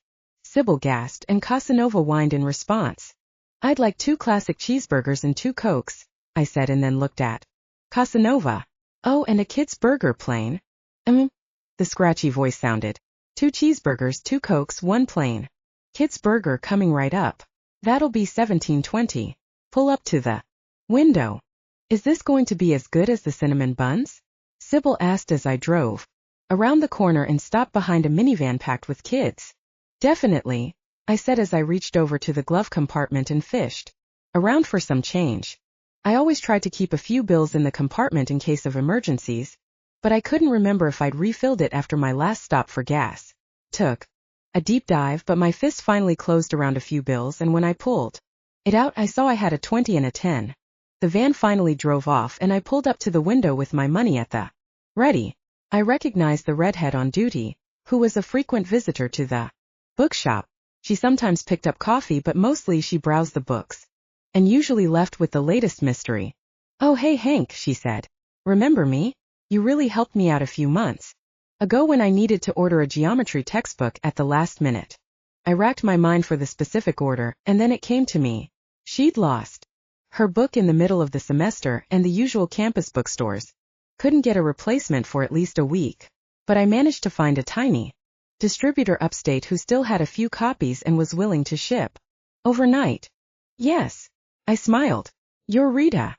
A: Sybil gasped and Casanova whined in response. I'd like 2 classic cheeseburgers and 2 Cokes, I said and then looked at Casanova. Oh, and a kid's burger plain? The scratchy voice sounded. 2 cheeseburgers, 2 Cokes, 1 plain. Kid's burger coming right up. That'll be $17.20. Pull up to the window. Is this going to be as good as the cinnamon buns? Sybil asked as I drove around the corner and stopped behind a minivan packed with kids. Definitely, I said as I reached over to the glove compartment and fished around for some change. I always tried to keep a few bills in the compartment in case of emergencies, but I couldn't remember if I'd refilled it after my last stop for gas. Took a deep dive, but my fist finally closed around a few bills, and when I pulled it out, I saw I had a 20 and a 10. The van finally drove off and I pulled up to the window with my money at the ready. I recognized the redhead on duty, who was a frequent visitor to the bookshop. She sometimes picked up coffee, but mostly she browsed the books, and usually left with the latest mystery. Oh hey Hank, she said. Remember me? You really helped me out a few months ago when I needed to order a geometry textbook at the last minute. I racked my mind for the specific order, and then it came to me. She'd lost her book in the middle of the semester, and the usual campus bookstores couldn't get a replacement for at least a week. But I managed to find a tiny distributor upstate who still had a few copies and was willing to ship overnight. Yes, I smiled. You're Rita.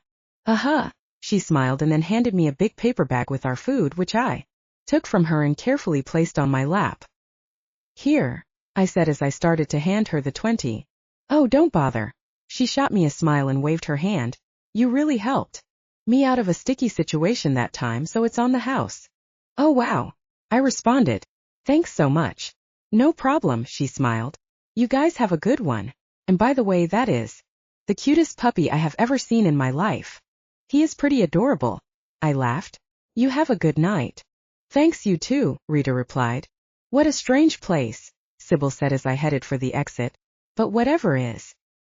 A: She smiled and then handed me a big paper bag with our food, which I took from her and carefully placed on my lap. Here, I said as I started to hand her the 20. Oh, don't bother. She shot me a smile and waved her hand. You really helped me out of a sticky situation that time, so it's on the house. Oh wow, I responded. Thanks so much. No problem, she smiled. You guys have a good one. And by the way, that is the cutest puppy I have ever seen in my life. He is pretty adorable. I laughed. You have a good night. Thanks, you too, Rita replied. What a strange place, Sybil said as I headed for the exit. But whatever is.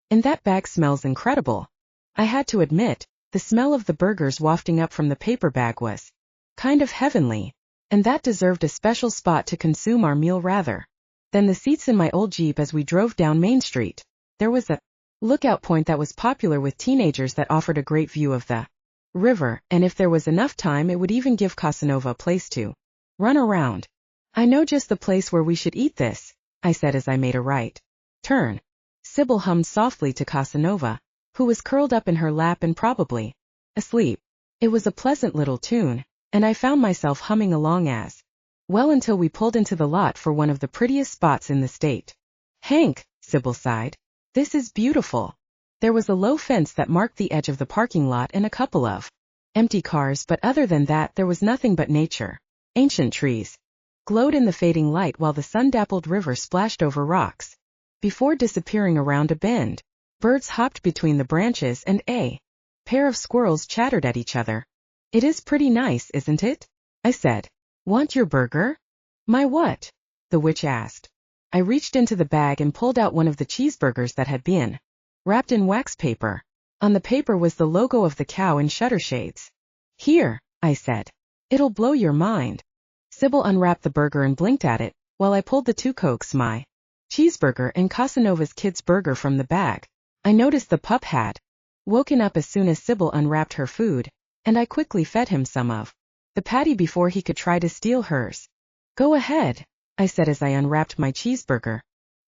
A: And that bag smells incredible. I had to admit, the smell of the burgers wafting up from the paper bag was kind of heavenly, and that deserved a special spot to consume our meal rather than the seats in my old Jeep as we drove down Main Street. There was a lookout point that was popular with teenagers that offered a great view of the river, and if there was enough time it would even give Casanova a place to run around. I know just the place where we should eat this, I said as I made a right turn. Sybil hummed softly to Casanova, who was curled up in her lap and probably asleep. It was a pleasant little tune, and I found myself humming along as well until we pulled into the lot for one of the prettiest spots in the state. Hank, Sybil sighed. This is beautiful. There was a low fence that marked the edge of the parking lot and a couple of empty cars, but other than that there was nothing but nature. Ancient trees glowed in the fading light while the sun-dappled river splashed over rocks before disappearing around a bend. Birds hopped between the branches and a pair of squirrels chattered at each other. It is pretty nice, isn't it? I said. Want your burger? My what? The witch asked. I reached into the bag and pulled out one of the cheeseburgers that had been wrapped in wax paper. On the paper was the logo of the cow in shutter shades. Here, I said. It'll blow your mind. Sybil unwrapped the burger and blinked at it, while I pulled the 2 Cokes, my cheeseburger, and Casanova's kid's burger from the bag. I noticed the pup had woken up as soon as Sybil unwrapped her food, and I quickly fed him some of the patty before he could try to steal hers. Go ahead, I said as I unwrapped my cheeseburger.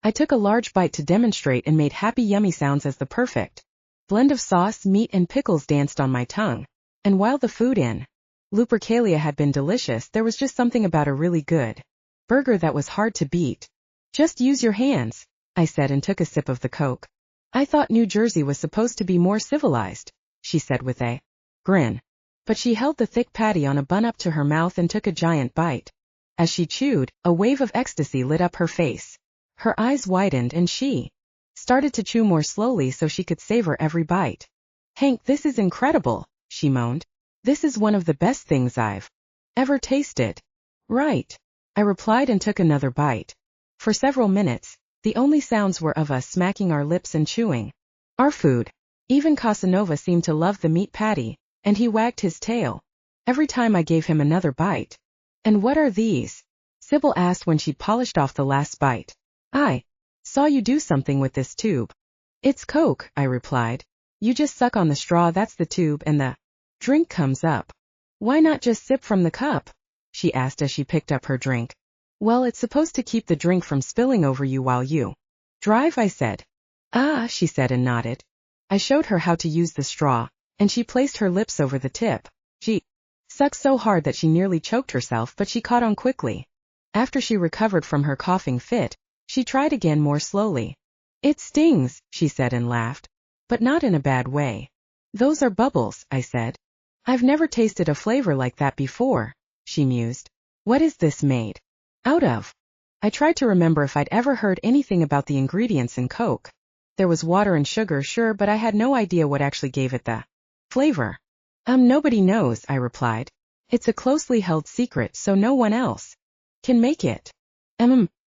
A: I took a large bite to demonstrate and made happy yummy sounds as the perfect blend of sauce, meat, and pickles danced on my tongue. And while the food in Lupercalia had been delicious, there was just something about a really good burger that was hard to beat. Just use your hands, I said and took a sip of the Coke. I thought New Jersey was supposed to be more civilized, she said with a grin. But she held the thick patty on a bun up to her mouth and took a giant bite. As she chewed, a wave of ecstasy lit up her face. Her eyes widened and she started to chew more slowly so she could savor every bite. Hank, this is incredible, she moaned. This is one of the best things I've ever tasted. Right, I replied and took another bite. For several minutes, the only sounds were of us smacking our lips and chewing our food. Even Casanova seemed to love the meat patty, and he wagged his tail every time I gave him another bite. "And what are these?" Sybil asked when she'd polished off the last bite. "I saw you do something with this tube." "It's Coke," I replied. "You just suck on the straw, that's the tube, and the drink comes up." "Why not just sip from the cup?" she asked as she picked up her drink. "Well, it's supposed to keep the drink from spilling over you while you drive," I said. "Ah," she said and nodded. I showed her how to use the straw, and she placed her lips over the tip. She sucked so hard that she nearly choked herself, but she caught on quickly. After she recovered from her coughing fit, she tried again more slowly. "It stings," she said and laughed. "But not in a bad way." "Those are bubbles," I said. "I've never tasted a flavor like that before," she mused. "What is this made out of?" I tried to remember if I'd ever heard anything about the ingredients in Coke. There was water and sugar, sure, but I had no idea what actually gave it the flavor. Nobody knows," I replied. "It's a closely held secret, so no one else can make it."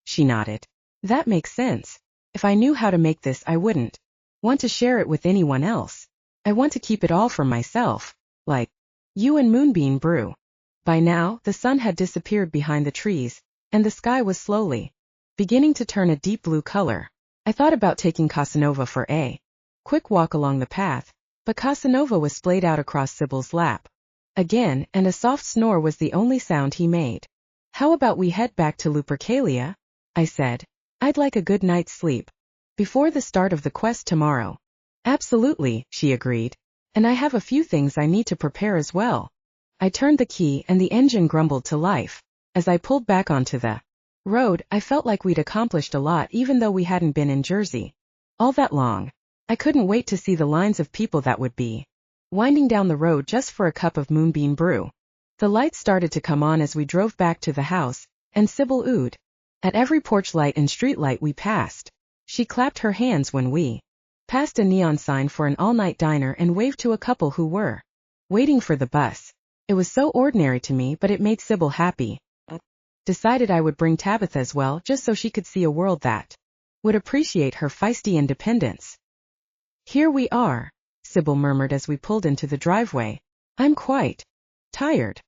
A: She nodded. "That makes sense. If I knew how to make this, I wouldn't want to share it with anyone else. I want to keep it all for myself, like you and Moonbeam Brew." By now, the sun had disappeared behind the trees, and the sky was slowly beginning to turn a deep blue color. I thought about taking Casanova for a quick walk along the path, but Casanova was splayed out across Sybil's lap again, and a soft snore was the only sound he made. "How about we head back to Lupercalia?" I said. "I'd like a good night's sleep before the start of the quest tomorrow." "Absolutely," she agreed. "And I have a few things I need to prepare as well." I turned the key and the engine grumbled to life. As I pulled back onto the road, I felt like we'd accomplished a lot even though we hadn't been in Jersey all that long. I couldn't wait to see the lines of people that would be winding down the road just for a cup of Moonbeam Brew. The lights started to come on as we drove back to the house, and Sybil oohed at every porch light and street light we passed. She clapped her hands when we passed a neon sign for an all-night diner and waved to a couple who were waiting for the bus. It was so ordinary to me, but it made Sybil happy. Decided I would bring Tabitha as well, just so she could see a world that would appreciate her feisty independence. "Here we are," Sybil murmured as we pulled into the driveway. "I'm quite tired."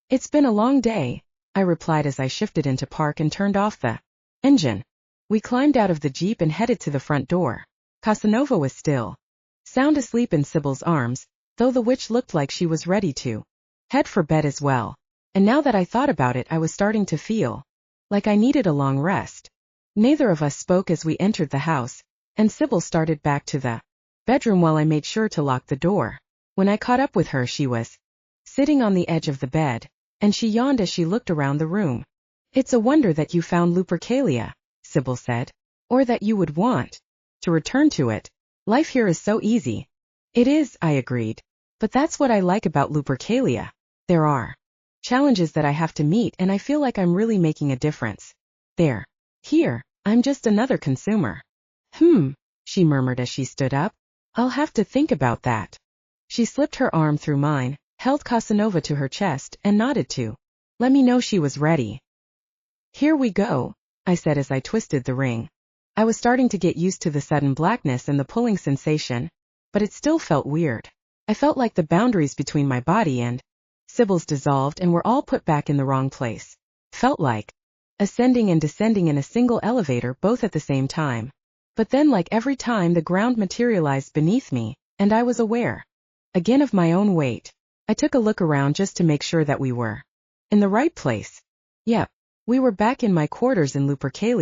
A: "It's been a long day," I replied as I shifted into park and turned off the engine. We climbed out of the Jeep and headed to the front door. Casanova was still sound asleep in Sybil's arms, though the witch looked like she was ready to head for bed as well. And now that I thought about it, I was starting to feel like I needed a long rest. Neither of us spoke as we entered the house, and Sybil started back to the bedroom while I made sure to lock the door. When I caught up with her, she was sitting on the edge of the bed, and she yawned as she looked around the room. "It's a wonder that you found Lupercalia," Sybil said, "or that you would want to return to it. Life here is so easy." "It is," I agreed. "But that's what I like about Lupercalia. There are challenges that I have to meet, and I feel like I'm really making a difference. Here, I'm just another consumer." She murmured as she stood up. "I'll have to think about that." She slipped her arm through mine, held Casanova to her chest, and nodded to let me know she was ready. "Here we go," I said as I twisted the ring. I was starting to get used to the sudden blackness and the pulling sensation, but it still felt weird. I felt like the boundaries between my body and Sybil's dissolved and were all put back in the wrong place. Felt like ascending and descending in a single elevator both at the same time. But then, like every time, the ground materialized beneath me, and I was aware again of my own weight. I took a look around just to make sure that we were in the right place. Yep, we were back in my quarters in Lupercalia.